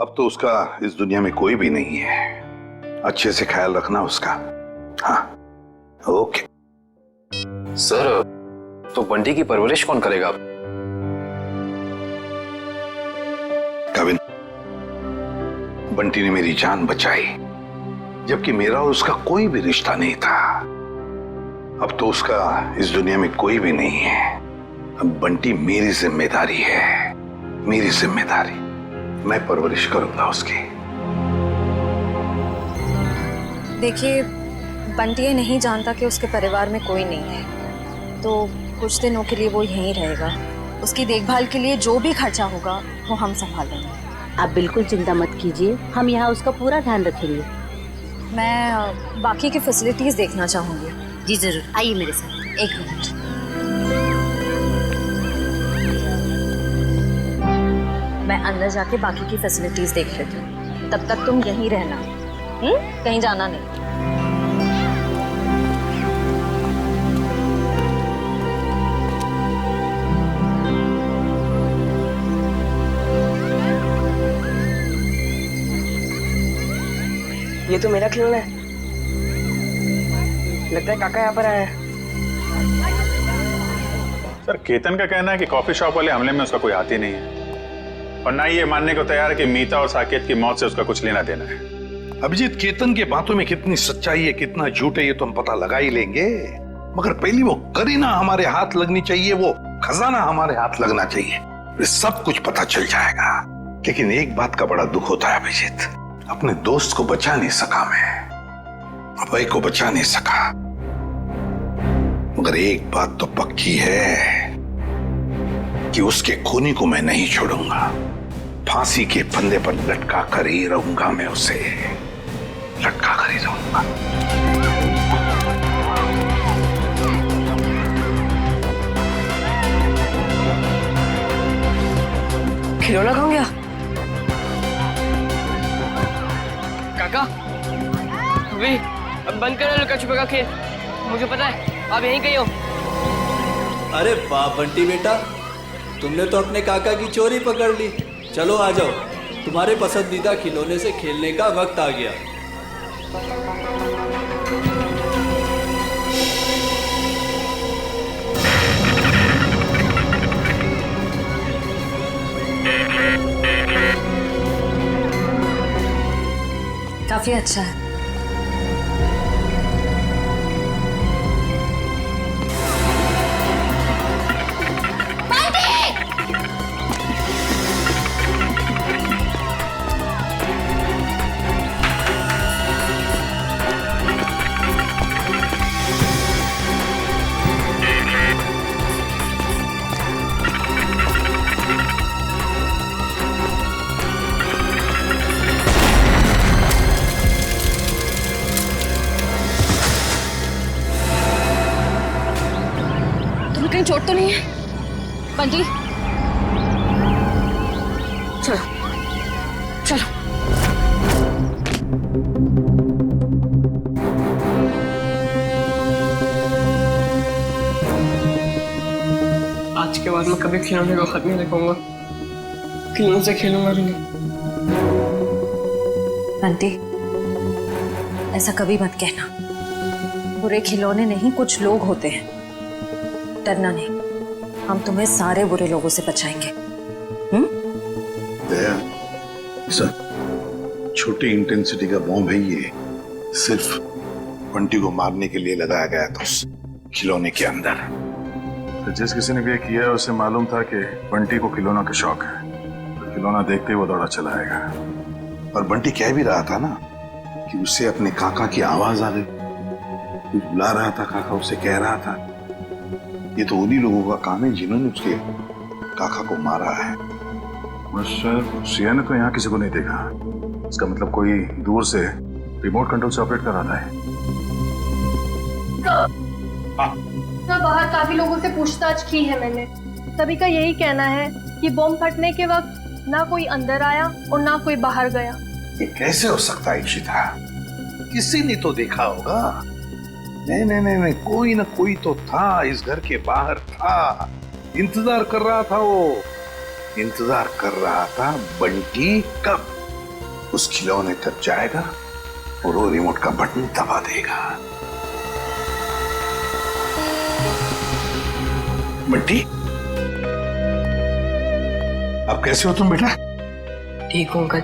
[SPEAKER 6] अब तो उसका इस दुनिया में कोई भी नहीं है। अच्छे से ख्याल रखना उसका। हाँ, ओके।
[SPEAKER 4] सर, तो बंटी की परवरिश कौन करेगा?
[SPEAKER 6] कविन, बंटी ने मेरी जान बचाई, जबकि मेरा और उसका कोई भी रिश्ता नहीं था। अब तो उसका इस दुनिया में कोई भी नहीं है। अब बंटी मेरी जिम्मेदारी है, मेरी जिम्मेदारी। मैं परवरिश करूंगा उसकी।
[SPEAKER 15] देखिए, बंटी ये नहीं जानता कि उसके परिवार में कोई नहीं है, तो कुछ दिनों के लिए वो यहीं रहेगा। उसकी देखभाल के लिए जो भी खर्चा होगा वो हम संभाल लेंगे।
[SPEAKER 21] आप बिल्कुल चिंता मत कीजिए, हम यहाँ उसका पूरा ध्यान रखेंगे।
[SPEAKER 15] मैं बाकी की फैसिलिटीज देखना चाहूंगी।
[SPEAKER 21] जी जरूर, आइए मेरे साथ।
[SPEAKER 15] एक मिनट। मैं अंदर जाके बाकी की फैसिलिटीज देख लेती हूँ, तब तक तुम यहीं रहना, कहीं जाना नहीं।
[SPEAKER 13] ये तो मेरा खिलौना है। लगता है काका यहाँ पर आया है।
[SPEAKER 19] सर, केतन का कहना है कि कॉफी शॉप वाले हमले में उसका कोई हाथ ही नहीं है, और ना ही ये मानने को तैयार है कि मीता और साकेत की मौत से उसका कुछ लेना देना है।
[SPEAKER 6] अभिजीत, केतन के बातों में कितनी सच्चाई है, कितना झूठ है, ये तो हम पता लगा ही लेंगे। मगर पहली वो करीना हमारे हाथ लगनी चाहिए, वो खजाना हमारे हाथ लगना चाहिए, ये सब कुछ पता चल जाएगा। लेकिन एक बात का बड़ा दुख होता है अभिजीत, अपने दोस्त को बचा नहीं सका मैं, अभय को बचा नहीं सका। मगर एक बात तो पक्की है कि उसके खूनी को मैं नहीं छोड़ूंगा। फांसी के फंदे पर लटका कर ही रहूंगा मैं, उसे लटका कर ही रहूंगा।
[SPEAKER 13] खिलौना कहाँ गया? काका, वे अब बंद करो लुका छुपा का खेल। मुझे पता है आप यहीं कहीं हो।
[SPEAKER 18] अरे वाह बंटी बेटा, तुमने तो अपने काका की चोरी पकड़ ली। चलो आ जाओ, तुम्हारे पसंदीदा खिलौने से खेलने का वक्त आ गया।
[SPEAKER 15] काफी अच्छा है। कहीं चोट तो नहीं है बंटी? चलो चलो।
[SPEAKER 13] आज के बाद मैं कभी खिलौने को हाथ नहीं लगाऊंगा, खिलौने से खेलूंगा भी नहीं।
[SPEAKER 15] बंटी, ऐसा कभी मत कहना। बुरे खिलौने नहीं, कुछ लोग होते हैं डरना नहीं, हम तुम्हें सारे बुरे लोगों से बचाएंगे।
[SPEAKER 6] दया, सर, छोटी इंटेंसिटी का बॉम्ब है ये, सिर्फ बंटी को मारने के लिए लगाया गया था उस खिलौने के अंदर।
[SPEAKER 19] तो जिस किसी ने भी ये किया है उसे मालूम था कि बंटी को खिलौना का शौक है, तो खिलौना देखते ही वो दौड़ा चला आएगा।
[SPEAKER 6] और बंटी कह भी रहा था ना कि उसे अपने काका की आवाज आ गई, कुछ बुला रहा था, काका उसे कह रहा था। ये तो उन्हीं लोगों का काम है जिन्होंने उसके काका को मारा है।
[SPEAKER 19] सिया ने तो यहाँ किसी को नहीं देखा, इसका मतलब कोई दूर से रिमोट कंट्रोल से ऑपरेट कर रहा है।
[SPEAKER 10] सर, बाहर काफी लोगों से पूछताछ की है मैंने, सभी का यही कहना है कि बम फटने के वक्त ना कोई अंदर आया और ना कोई बाहर गया।
[SPEAKER 6] ये कैसे हो सकता है इशिता? किसी ने तो देखा होगा। नहीं नहीं नहीं नहीं, कोई ना कोई तो था, इस घर के बाहर था, इंतजार कर रहा था। वो इंतजार कर रहा था बंटी कब उस खिलौने तक जाएगा और वो रिमोट का बटन दबा देगा। बंटी, अब कैसे हो तुम बेटा?
[SPEAKER 13] ठीक हूँ अंकल,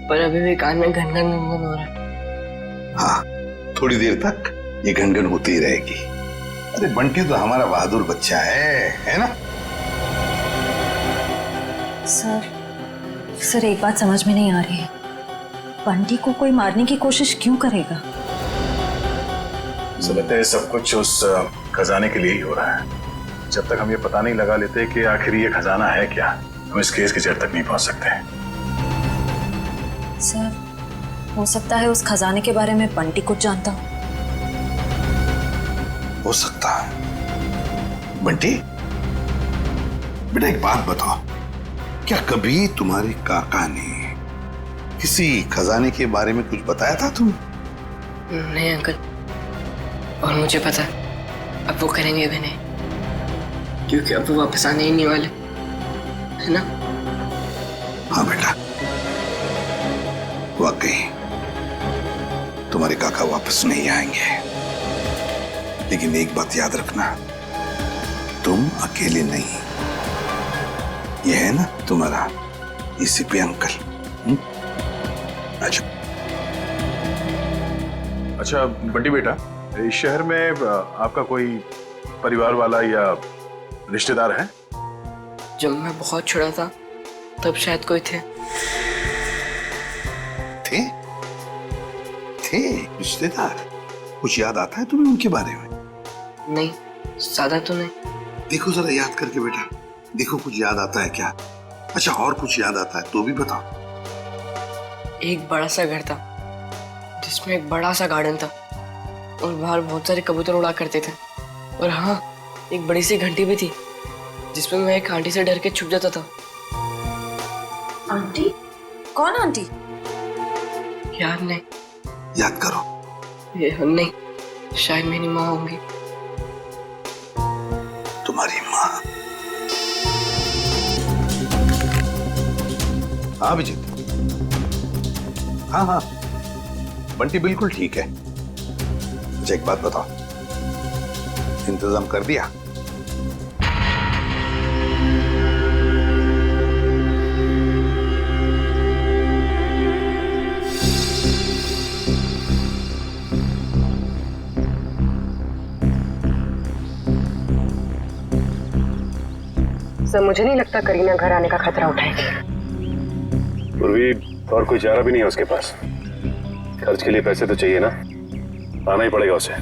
[SPEAKER 13] पर अभी भी कान में घन-घन हो रहा है।
[SPEAKER 6] हाँ, थोड़ी देर तक ये घनघन होती ही रहेगी। अरे बंटी तो हमारा बहादुर बच्चा है ना?
[SPEAKER 15] सर एक बात समझ में नहीं आ रही है, बंटी को कोई मारने की कोशिश क्यों करेगा?
[SPEAKER 19] मुझे लगता है सब कुछ उस खजाने के लिए ही हो रहा है। जब तक हम ये पता नहीं लगा लेते कि आखिर ये खजाना है क्या, हम इस केस की जड़ तक नहीं पहुंच सकते।
[SPEAKER 15] सर, हो सकता है उस खजाने के बारे में बंटी कुछ जानता
[SPEAKER 6] हो सकता है। बंटी बेटा, एक बात बताओ, क्या कभी तुम्हारे काका ने किसी खजाने के बारे में कुछ बताया था तुम?
[SPEAKER 13] नहीं अंकल, और मुझे पता अब वो करेंगे भी नहीं, क्योंकि अब वो वापस आने ही नहीं वाले, है ना?
[SPEAKER 6] हाँ बेटा, वाकई तुम्हारे काका वापस नहीं आएंगे, लेकिन एक बात याद रखना, तुम अकेले नहीं। ये है ना तुम्हारा एसीपी अंकल।
[SPEAKER 19] अच्छा बंटी बेटा, इस शहर में आपका कोई परिवार वाला या रिश्तेदार है?
[SPEAKER 13] जब मैं बहुत छोटा था तब शायद कोई थे।
[SPEAKER 6] थे रिश्तेदार? कुछ याद आता है तुम्हें उनके बारे में?
[SPEAKER 13] नहीं, ज्यादा तो नहीं।
[SPEAKER 6] देखो जरा याद करके बेटा, देखो कुछ याद आता है क्या? अच्छा, और कुछ याद आता है तो भी बताओ।
[SPEAKER 13] एक बड़ा सा घर था जिसमें एक बड़ा सा गार्डन था और बाहर बहुत सारे कबूतर उड़ा करते थे। और हाँ, एक बड़ी सी घंटी भी थी जिसमें मैं एक आंटी से डर के छुप जाता था।
[SPEAKER 15] आंटी? कौन आंटी?
[SPEAKER 13] याद नहीं।
[SPEAKER 6] याद करो।
[SPEAKER 13] ये नहीं, शायद मेरी माँ होंगी।
[SPEAKER 6] तुम्हारी माँ? हाँ अभिजीत, हाँ हाँ, बंटी बिल्कुल ठीक है। अच्छा एक बात बताओ, इंतजाम कर दिया?
[SPEAKER 11] सर, मुझे नहीं लगता करीना घर आने का खतरा उठाएगी।
[SPEAKER 3] पूर्वी और कोई चारा भी नहीं है उसके पास। खर्च के लिए पैसे तो चाहिए ना, आना ही पड़ेगा उसे।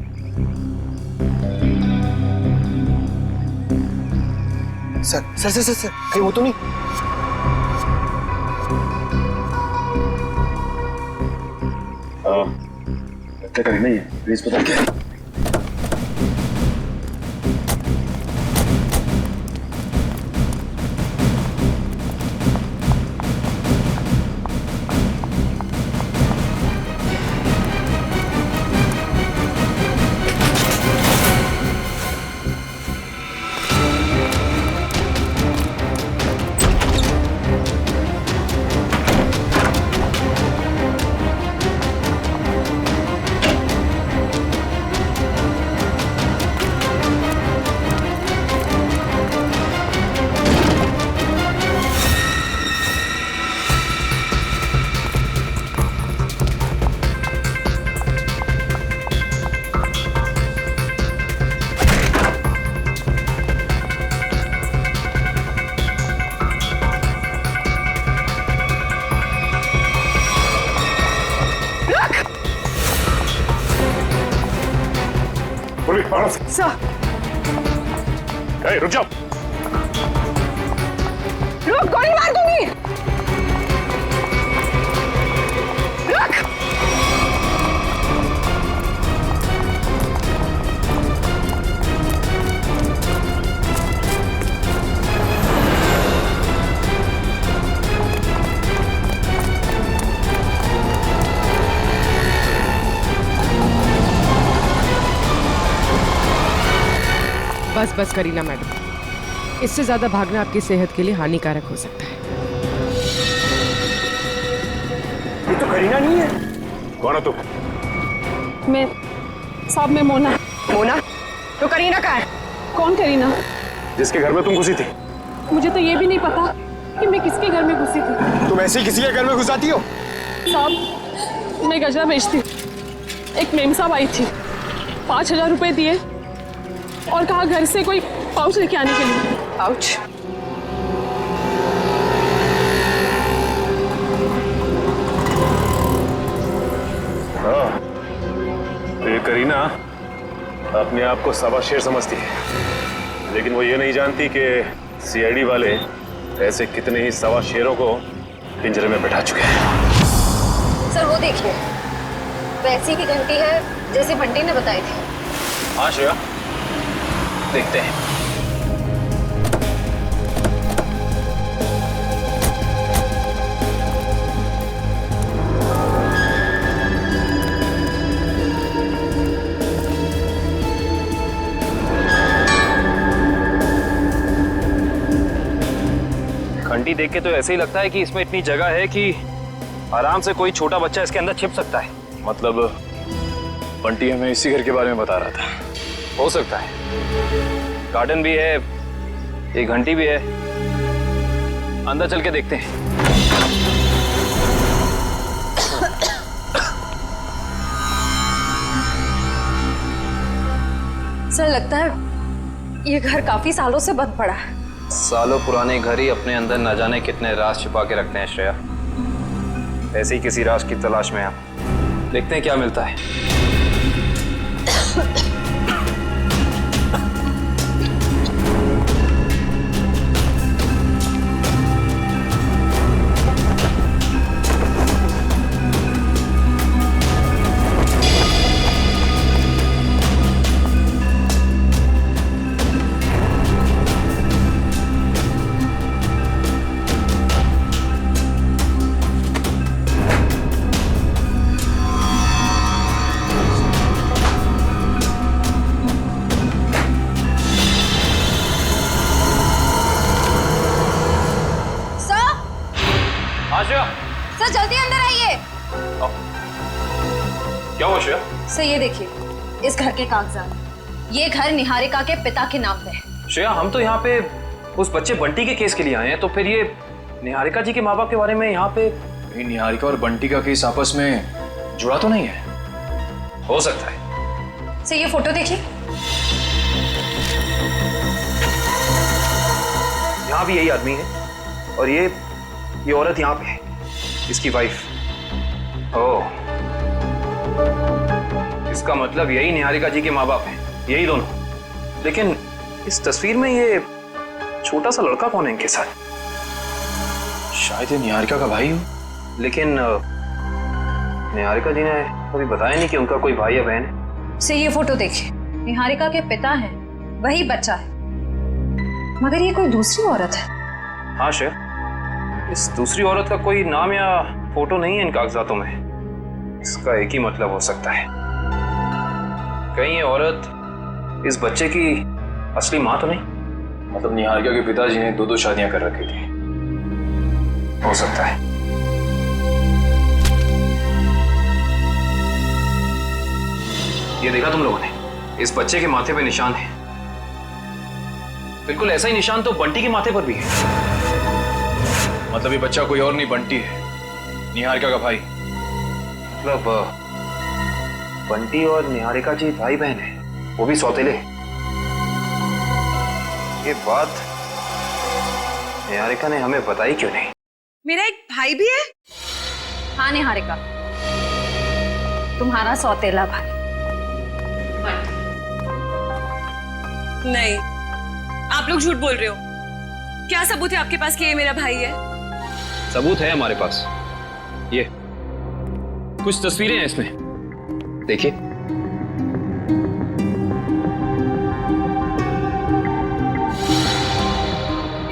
[SPEAKER 12] सर सर सर सर, कहीं वो तो नहीं?
[SPEAKER 3] क्या करी नहीं है, प्लीज पता क्या है? बस। रुक जाओ।
[SPEAKER 14] रुक, गोली मार दूंगी। रुक।
[SPEAKER 1] बस बस करीना मैडम, इससे ज्यादा भागना आपकी सेहत के लिए हानिकारक हो सकता है।
[SPEAKER 3] ये तो करीना नहीं है। कौन है तू?
[SPEAKER 14] मैं साहब, मैं मोना।
[SPEAKER 13] मोना? तो करीना कहाँ है?
[SPEAKER 14] कौन करीना?
[SPEAKER 3] जिसके घर में तुम घुसी थी।
[SPEAKER 14] मुझे तो ये भी नहीं पता कि मैं किसके घर में घुसी थी।
[SPEAKER 3] तुम ऐसे ही किसी के घर में घुसाती हो?
[SPEAKER 14] साहब, मैं गजरा बेचती हूँ। एक मेम साहब आई थी, 5,000 रुपए दिए और कहा घर से कोई पाउच लेके आने के लिए।
[SPEAKER 13] पाउच?
[SPEAKER 3] हाँ, तो ये करीना अपने आप को सवा शेर समझती है, लेकिन वो ये नहीं जानती कि सीआईडी वाले ऐसे कितने ही सवा शेरों को पिंजरे में बैठा चुके हैं।
[SPEAKER 15] सर वो देखिए, वैसी की घंटी है जैसे बंटी ने बताई थी।
[SPEAKER 4] हाँ श्रेया, देखते हैं। घंटी देख के तो ऐसे ही लगता है कि इसमें इतनी जगह है कि आराम से कोई छोटा बच्चा इसके अंदर छिप सकता है।
[SPEAKER 19] मतलब बंटी हमें इसी घर के बारे में बता रहा था।
[SPEAKER 4] हो सकता है, गार्डन भी है, एक घंटी भी है। अंदर चल के देखते हैं।
[SPEAKER 15] सर लगता है ये घर काफी सालों से बंद पड़ा है।
[SPEAKER 4] सालों पुराने घर ही अपने अंदर न जाने कितने राज छिपा के रखते हैं श्रेया। ऐसे ही किसी राज की तलाश में हम देखते हैं क्या मिलता है।
[SPEAKER 15] सर जल्दी अंदर आइए।
[SPEAKER 4] क्या हुआ श्रेया?
[SPEAKER 15] सर ये देखिए, इस घर के कागजात। ये घर निहारिका के पिता के नाम पे है।
[SPEAKER 4] श्रेया, हम तो यहाँ पे उस बच्चे बंटी के केस के लिए आए हैं, तो फिर ये निहारिका जी के माँ बाप के बारे में यहाँ पे?
[SPEAKER 19] निहारिका और बंटी का केस आपस में जुड़ा तो नहीं है?
[SPEAKER 4] हो सकता है।
[SPEAKER 15] सर ये फोटो देखिए।
[SPEAKER 4] यहाँ भी यही आदमी है और ये औरत यहाँ पे है, इसकी वाइफ। ओह, इसका मतलब यही निहारिका जी के माँ बाप हैं, यही दोनों। लेकिन इस तस्वीर में ये छोटा सा लड़का कौन है इनके साथ?
[SPEAKER 19] शायद ये निहारिका का भाई हो।
[SPEAKER 4] लेकिन निहारिका जी ने कभी बताया नहीं कि उनका कोई भाई या बहन है।
[SPEAKER 15] से ये फोटो देखिए, निहारिका के पिता हैं, वही बच्चा है, मगर ये कोई दूसरी औरत है।
[SPEAKER 4] हाँ शेर, इस दूसरी औरत का कोई नाम या फोटो नहीं है इन कागजातों में। इसका एक ही मतलब हो सकता है, कहीं ये औरत इस बच्चे की असली माँ तो नहीं?
[SPEAKER 19] मतलब निहारिका के पिताजी ने 2 शादियां कर रखी थी।
[SPEAKER 4] हो सकता है। ये देखा तुम लोगों ने, इस बच्चे के माथे पे निशान है। बिल्कुल ऐसा ही निशान तो बंटी के माथे पर भी है।
[SPEAKER 19] मतलब ये बच्चा कोई और नहीं, बंटी है, निहारिका का भाई।
[SPEAKER 4] मतलब बंटी और निहारिका जी भाई बहन है, वो भी सौतेले। ये बात निहारिका ने हमें बताई क्यों नहीं?
[SPEAKER 11] मेरा एक भाई भी है?
[SPEAKER 15] हाँ निहारिका, तुम्हारा सौतेला भाई।
[SPEAKER 14] नहीं, आप लोग झूठ बोल रहे हो। क्या सबूत है आपके पास कि ये मेरा भाई है?
[SPEAKER 4] सबूत है हमारे पास, ये कुछ तस्वीरें हैं इसमें, देखिए।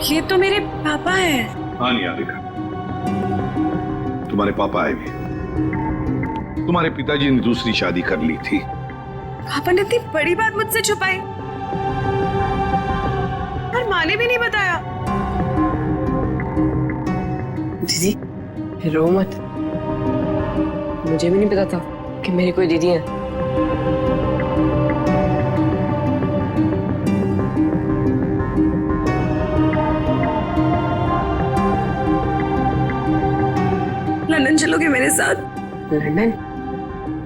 [SPEAKER 14] ये तो मेरे पापा हैं।
[SPEAKER 6] हाँ निहारिका, तुम्हारे पापा आए भी। तुम्हारे पिताजी ने दूसरी शादी कर ली थी।
[SPEAKER 14] पापा ने इतनी बड़ी बात मुझसे छुपाई और माँ ने भी नहीं बताया।
[SPEAKER 13] दीदी रो मत, मुझे भी नहीं पता था कि मेरी कोई दीदी है।
[SPEAKER 14] लंदन चलोगे मेरे साथ?
[SPEAKER 13] लंदन?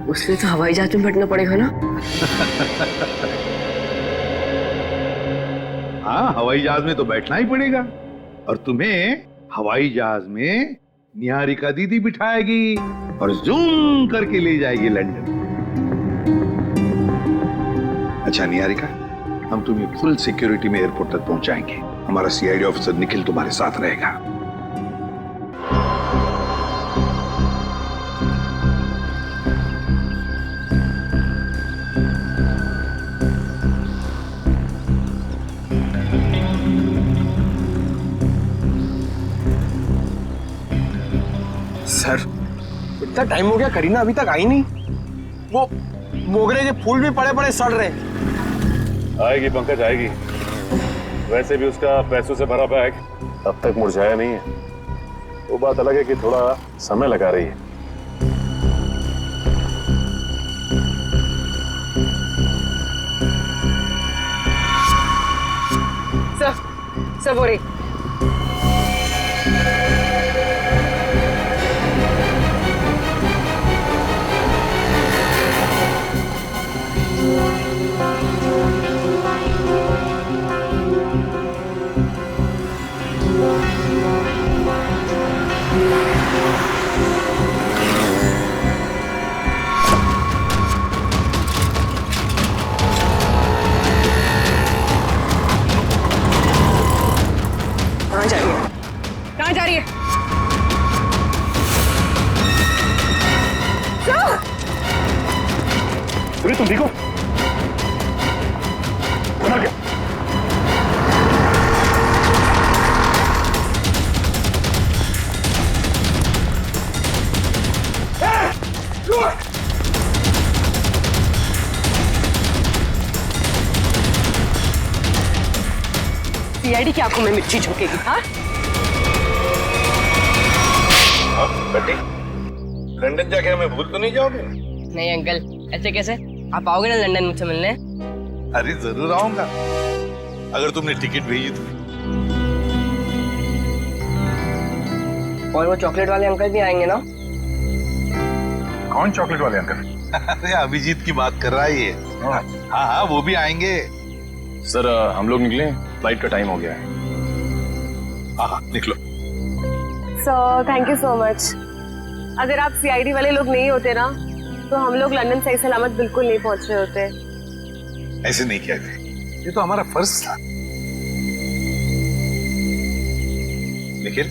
[SPEAKER 13] उसके लिए तो हवाई जहाज में बैठना पड़ेगा ना।
[SPEAKER 6] हाँ, हवाई जहाज में तो बैठना ही पड़ेगा, और तुम्हें हवाई जहाज में निहारिका दीदी बिठाएगी और जूम करके ले जाएगी लंदन। अच्छा निहारिका, हम तुम्हें फुल सिक्योरिटी में एयरपोर्ट तक पहुंचाएंगे। हमारा सीआईडी ऑफिसर निखिल तुम्हारे साथ रहेगा।
[SPEAKER 12] सर, इतना टाइम हो गया, करीना अभी तक आई नहीं। वो मोगरे के फूल भी पड़े पड़े सड़ रहे।
[SPEAKER 3] आएगी पंकज, आएगी। वैसे भी उसका पैसों से भरा बैग अब तक मुरझाया नहीं है। वो बात अलग है कि थोड़ा समय लगा रही है।
[SPEAKER 13] सब हो रही। कहाँ जा रही है?
[SPEAKER 3] अरे तुम देखो, बना क्या?
[SPEAKER 13] सीआईडी की आंखों में मिर्ची झोंकेगी? हाँ
[SPEAKER 6] बेटी, लंदन जाके हमें भूल तो नहीं जाओगे?
[SPEAKER 13] नहीं अंकल, ऐसे कैसे? आप आओगे ना लंदन मुझसे मिलने?
[SPEAKER 6] अरे जरूर आऊंगा, अगर तुमने टिकट भेजी तो।
[SPEAKER 13] और वो चॉकलेट वाले अंकल भी आएंगे ना?
[SPEAKER 6] कौन चॉकलेट वाले अंकल? अरे अभिजीत की बात कर रहा है ये। हाँ हाँ, वो भी आएंगे।
[SPEAKER 3] सर हम लोग निकले, फ्लाइट का टाइम हो गया है।
[SPEAKER 6] हाँ निकलो।
[SPEAKER 14] So thank you so much. अगर आप सीआईडी वाले लोग नहीं होते ना, तो हम लोग लंदन सही सलामत बिल्कुल नहीं पहुंच रहे होते।
[SPEAKER 6] ऐसे नहीं कहते, ये तो हमारा फर्ज था। निखिल,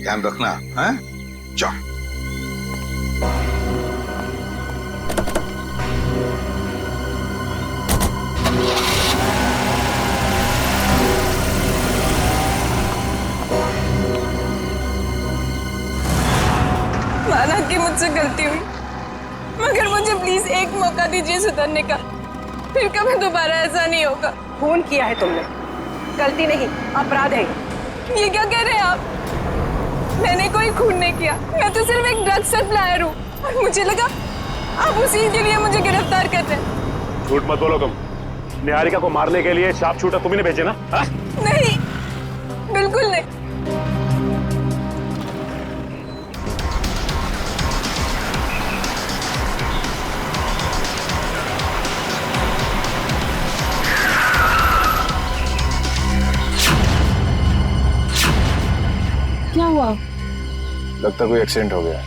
[SPEAKER 6] ध्यान रखना। हाँ जाओ।
[SPEAKER 14] माना कि मुझसे गलती हुई, मगर मुझे प्लीज एक मौका दीजिए सुधरने का। फिर कभी दोबारा ऐसा नहीं होगा।
[SPEAKER 11] खून किया है तुमने, गलती नहीं अपराध है।
[SPEAKER 14] ये क्या कह रहे हैं आप? मैंने कोई खून नहीं किया, मैं तो सिर्फ एक ड्रग सप्लायर हूँ। और मुझे लगा आप उसी के लिए मुझे गिरफ्तार कर रहे हैं।
[SPEAKER 3] झूठ मत बोलो तुम। निहारिका को मारने के लिए शार्प शूटर तुम ही ने भेजे ना? हा?
[SPEAKER 14] नहीं, बिल्कुल नहीं।
[SPEAKER 20] क्या हुआ?
[SPEAKER 19] लगता कोई एक्सीडेंट हो गया है।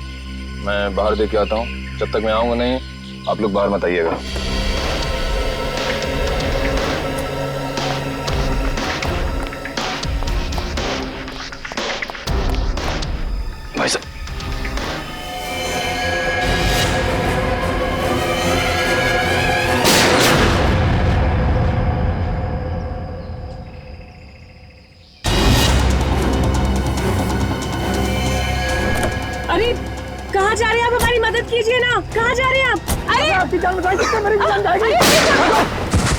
[SPEAKER 19] मैं बाहर देख के आता हूँ, जब तक मैं आऊंगा नहीं आप लोग बाहर मत आइएगा।
[SPEAKER 14] कहाँ जा रहे हैं आप? अरे
[SPEAKER 5] आपकी जान बचाई सकते, मेरी जान जाएगी।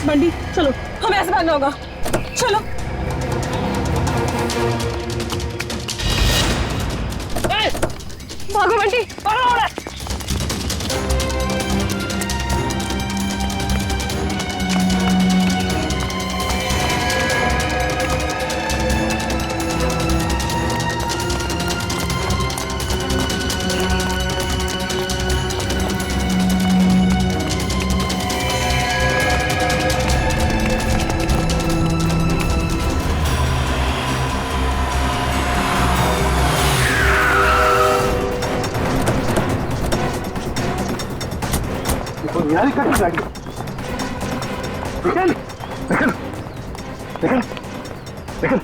[SPEAKER 14] बंटी चलो, हमें ऐसे भागना होगा। चलो। भागो बंटी, भागो।
[SPEAKER 9] निहारिका की गाड़ी। निकल निकल निकल निकल।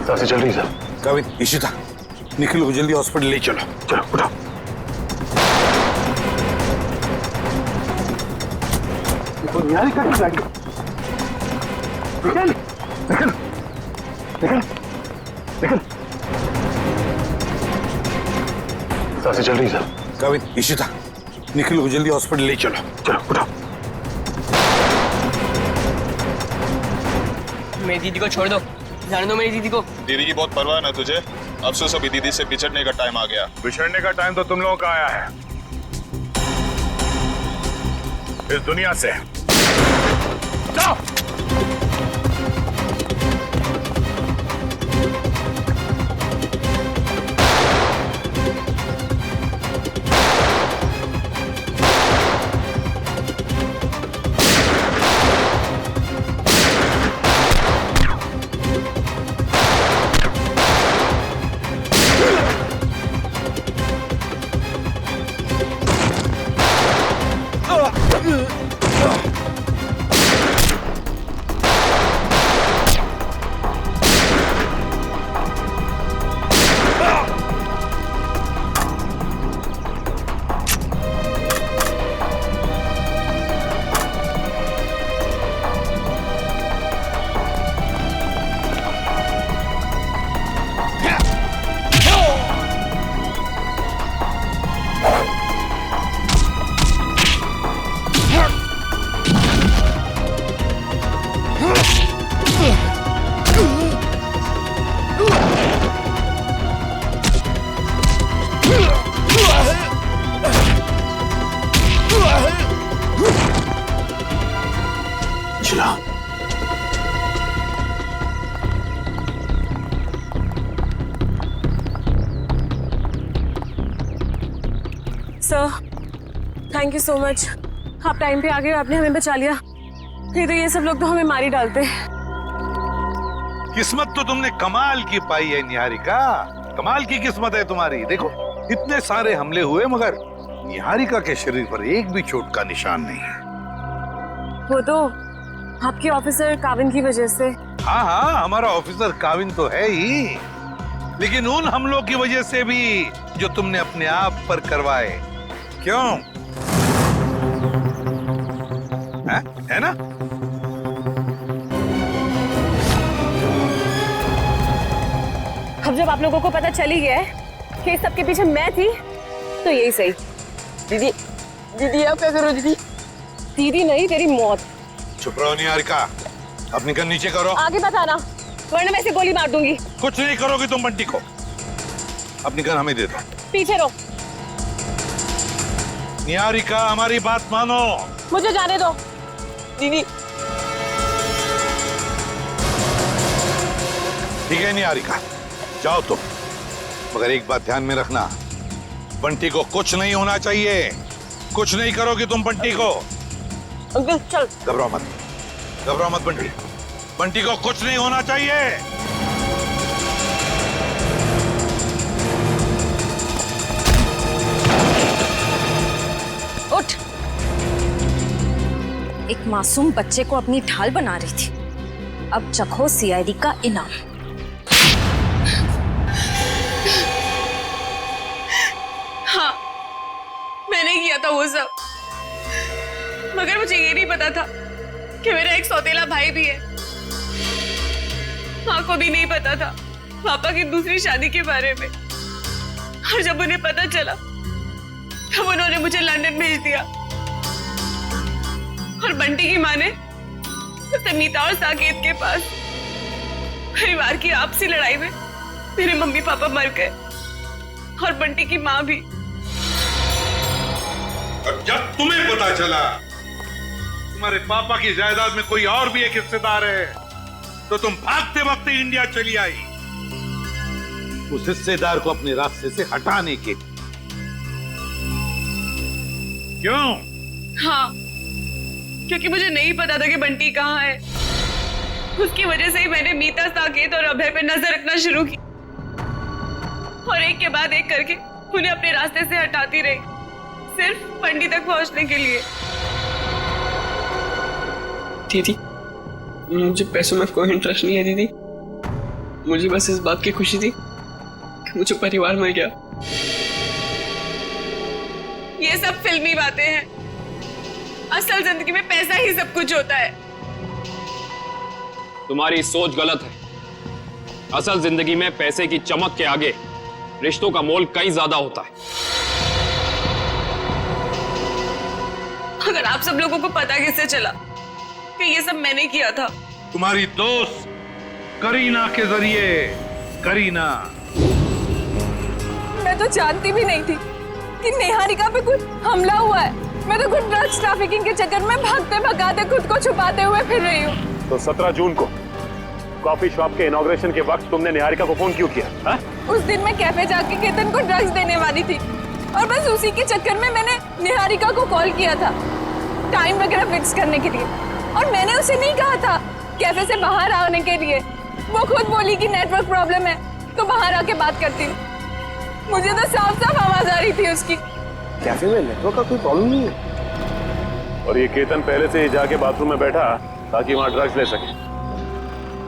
[SPEAKER 6] सांसें चल रही सर। काविन, इशिता, निखिल को जल्दी हॉस्पिटल ले चलो। चलो उठो।
[SPEAKER 9] निहारिका की गाड़ी। निकल निकल निकल निकल।
[SPEAKER 6] सांसें चल रही सर। काविन, इशिता, निखिल को जल्दी हॉस्पिटल ले चलो। चलो उठो।
[SPEAKER 13] मेरी दीदी को छोड़ दो, जाने दो मेरी दीदी को।
[SPEAKER 7] दीदी की बहुत परवाह ना तुझे। अब से सभी दीदी से बिछड़ने का टाइम आ गया। बिछड़ने का टाइम तो तुम लोगों का आया है, इस दुनिया से। जाओ।
[SPEAKER 14] Sir, thank you so much. आप टाइम पे आ गए, आपने हमें बचा लिया। नहीं तो ये सब लोग तो हमें मार ही डालते।
[SPEAKER 6] किस्मत तो तुमने कमाल की पाई है निहारिका, कमाल की किस्मत है तुम्हारी। देखो इतने सारे हमले हुए मगर निहारिका के शरीर पर एक भी चोट का निशान नहीं है।
[SPEAKER 14] वो तो आपके ऑफिसर काविन की वजह से।
[SPEAKER 6] हाँ हाँ, हमारा ऑफिसर काविन तो है ही, लेकिन उन हमलों की वजह से भी जो तुमने अपने आप पर करवाए। क्यों है ना?
[SPEAKER 14] अब जब आप लोगों को पता चल ही गया है कि इस सब के पीछे मैं थी, तो यही सही। दीदी, दीदी आप क्या करो दीदी? दीदी नहीं, तेरी मौत।
[SPEAKER 6] चुप रहो निहारिका, अपनी गन नीचे करो।
[SPEAKER 14] आगे मत आना, वरना मैं इसे गोली मार दूंगी।
[SPEAKER 6] कुछ नहीं करोगी तुम बंटी को। अपनी गन हमें दे दो।
[SPEAKER 14] पीछे रहो।
[SPEAKER 6] निहारिका हमारी बात मानो।
[SPEAKER 14] मुझे जाने दो दीदी।
[SPEAKER 6] ठीक है निहारिका, जाओ तुम, मगर एक बात ध्यान में रखना, बंटी को कुछ नहीं होना चाहिए। कुछ नहीं करोगी तुम बंटी को।
[SPEAKER 14] अंकल चल।
[SPEAKER 6] घबराओ मत, घबराओ मत बंटी, बंटी को कुछ नहीं होना चाहिए।
[SPEAKER 15] उठ। एक मासूम बच्चे को अपनी ढाल बना रही थी, अब चखो सीआईडी का इनाम।
[SPEAKER 13] हाँ, मैंने किया था वो सब, मगर मुझे ये नहीं पता था कि मेरा एक सौतेला भाई भी है। माँ को भी नहीं पता था पापा की दूसरी शादी के बारे में। और जब उन्हें पता चला तब उन्होंने मुझे लंदन भेज दिया। और बंटी की माँ ने उसे मीता और साकेत के पास। परिवार की आपसी लड़ाई में मेरे मम्मी पापा मर गए और बंटी की माँ भी।
[SPEAKER 2] और जब तुम्हें पता चला तुम्हारे पापा की जायदाद में कोई और भी एक हिस्सेदार है तो तुम भागते भागते इंडिया चली आई उस हिस्सेदार को अपने रास्ते से हटाने के। क्यों?
[SPEAKER 13] हाँ, क्योंकि मुझे नहीं पता था कि बंटी कहाँ है। उसकी वजह से ही मैंने मीता, साकेत और अभय पे नजर रखना शुरू की और एक के बाद एक करके उन्हें अपने रास्ते से हटाती रही, सिर्फ बंटी तक पहुंचने के लिए।
[SPEAKER 22] दीदी, मुझे पैसों में कोई इंटरेस्ट नहीं है दीदी। मुझे बस इस बात की खुशी थी कि मुझे परिवार मिल गया।
[SPEAKER 13] ये सब फिल्मी बातें हैं। असल जिंदगी में पैसा ही सब कुछ होता है।
[SPEAKER 4] तुम्हारी सोच गलत है। असल जिंदगी में पैसे की चमक के आगे रिश्तों का मोल कहीं ज्यादा होता है।
[SPEAKER 13] अगर आप सब लोगों को पता कैसे चला कि ये सब मैंने किया था?
[SPEAKER 2] तुम्हारी दोस्त करीना के जरिए। करीना,
[SPEAKER 14] मैं तो जानती भी नहीं थी कि निहारिका पे कुछ हमला हुआ है। मैं तो कुछ ड्रग्स ट्रैफिकिंग के चक्कर में भागते भगाते खुद को छुपाते हुए फिर रही हूँ।
[SPEAKER 3] तो 17 जून को कॉफी शॉप के इनॉग्रेशन के वक्त तुमने निहारिका को फोन क्यों किया? हा?
[SPEAKER 14] उस दिन मैं कैफे जाके केतन को ड्रग्स देने वाली थी और बस उसी के चक्कर में मैंने निहारिका को कॉल किया था टाइम वगैरह फिक्स करने के लिए। और मैंने उसे नहीं कहा था कैफे से बाहर आने के लिए। वो खुद बोली कि नेटवर्क प्रॉब्लम है तो बाहर आके बात करती हूँ। मुझे तो साफ साफ आवाज आ रही थी उसकी।
[SPEAKER 3] कैफे में नेटवर्क का कोई प्रॉब्लम नहीं है। और ये केतन पहले से ही जाके बाथरूम में बैठा ताकि वहां ड्रग्स ले सके।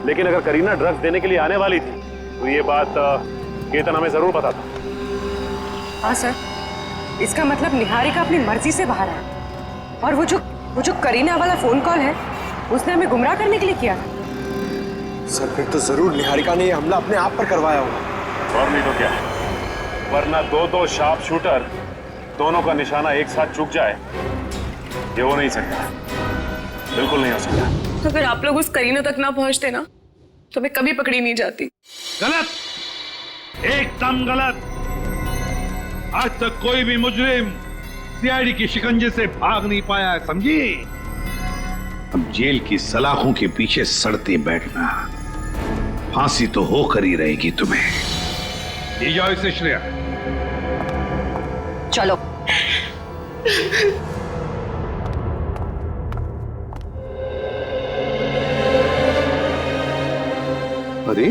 [SPEAKER 3] लेकिन अगर करीना ड्रग्स देने के लिए आने वाली थी तो ये बात केतन हमें जरूर पता था।
[SPEAKER 11] हाँ सर, इसका मतलब निहारिका अपनी मर्जी से बाहर है और वो जो करीना वाला फोन कॉल है उसने हमें गुमराह करने के लिए किया था।
[SPEAKER 12] सर फिर तो जरूर निहारिका ने ये हमला अपने आप पर करवाया होगा।
[SPEAKER 3] और नहीं तो क्या, वरना दो शार्प शूटर दोनों का निशाना एक साथ चूक जाए ये हो नहीं सकता, बिल्कुल नहीं हो सकता।
[SPEAKER 13] अगर आप लोग उस करीना तक ना पहुंचते ना तो मैं कभी पकड़ी नहीं जाती।
[SPEAKER 2] गलत, एकदम गलत। आज तक कोई भी मुजरिम सीआईडी की शिकंजे से भाग नहीं पाया है, समझी?
[SPEAKER 6] अब जेल की सलाखों के पीछे सड़ते बैठना, फांसी तो होकर ही रहेगी तुम्हें।
[SPEAKER 2] ले जाओ इसे श्रेया।
[SPEAKER 11] चलो।
[SPEAKER 6] अरे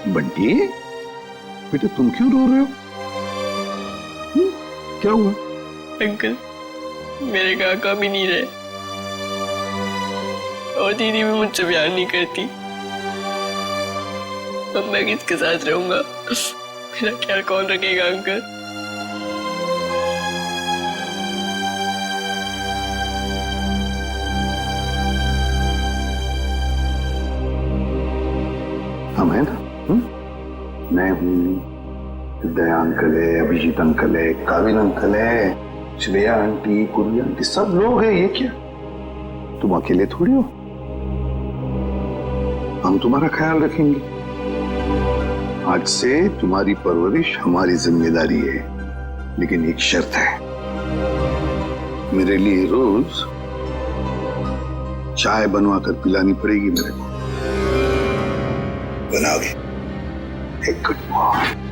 [SPEAKER 6] बंटी, बेटा तुम क्यों रो रहे हो? क्या हुआ?
[SPEAKER 22] अंकल, मेरे काका भी नहीं रहे और दीदी भी मुझसे प्यार नहीं करती। अब मैं किसके साथ रहूंगा? मेरा ख्याल कौन रखेगा अंकल?
[SPEAKER 6] हम है ना, मैं हूँ, दया अंकल है, अभिजीत अंकल है, काविन अंकल है, श्रेया आंटी, कुरिया आंटी, सब लोग हैं। ये क्या, तुम अकेले थोड़ी हो। हम तुम्हारा ख्याल रखेंगे। आज से तुम्हारी परवरिश हमारी जिम्मेदारी है, लेकिन एक शर्त है, मेरे लिए रोज चाय बनवा कर पिलानी पड़ेगी मेरे को। बनाओगे? एक गुड मॉर्निंग।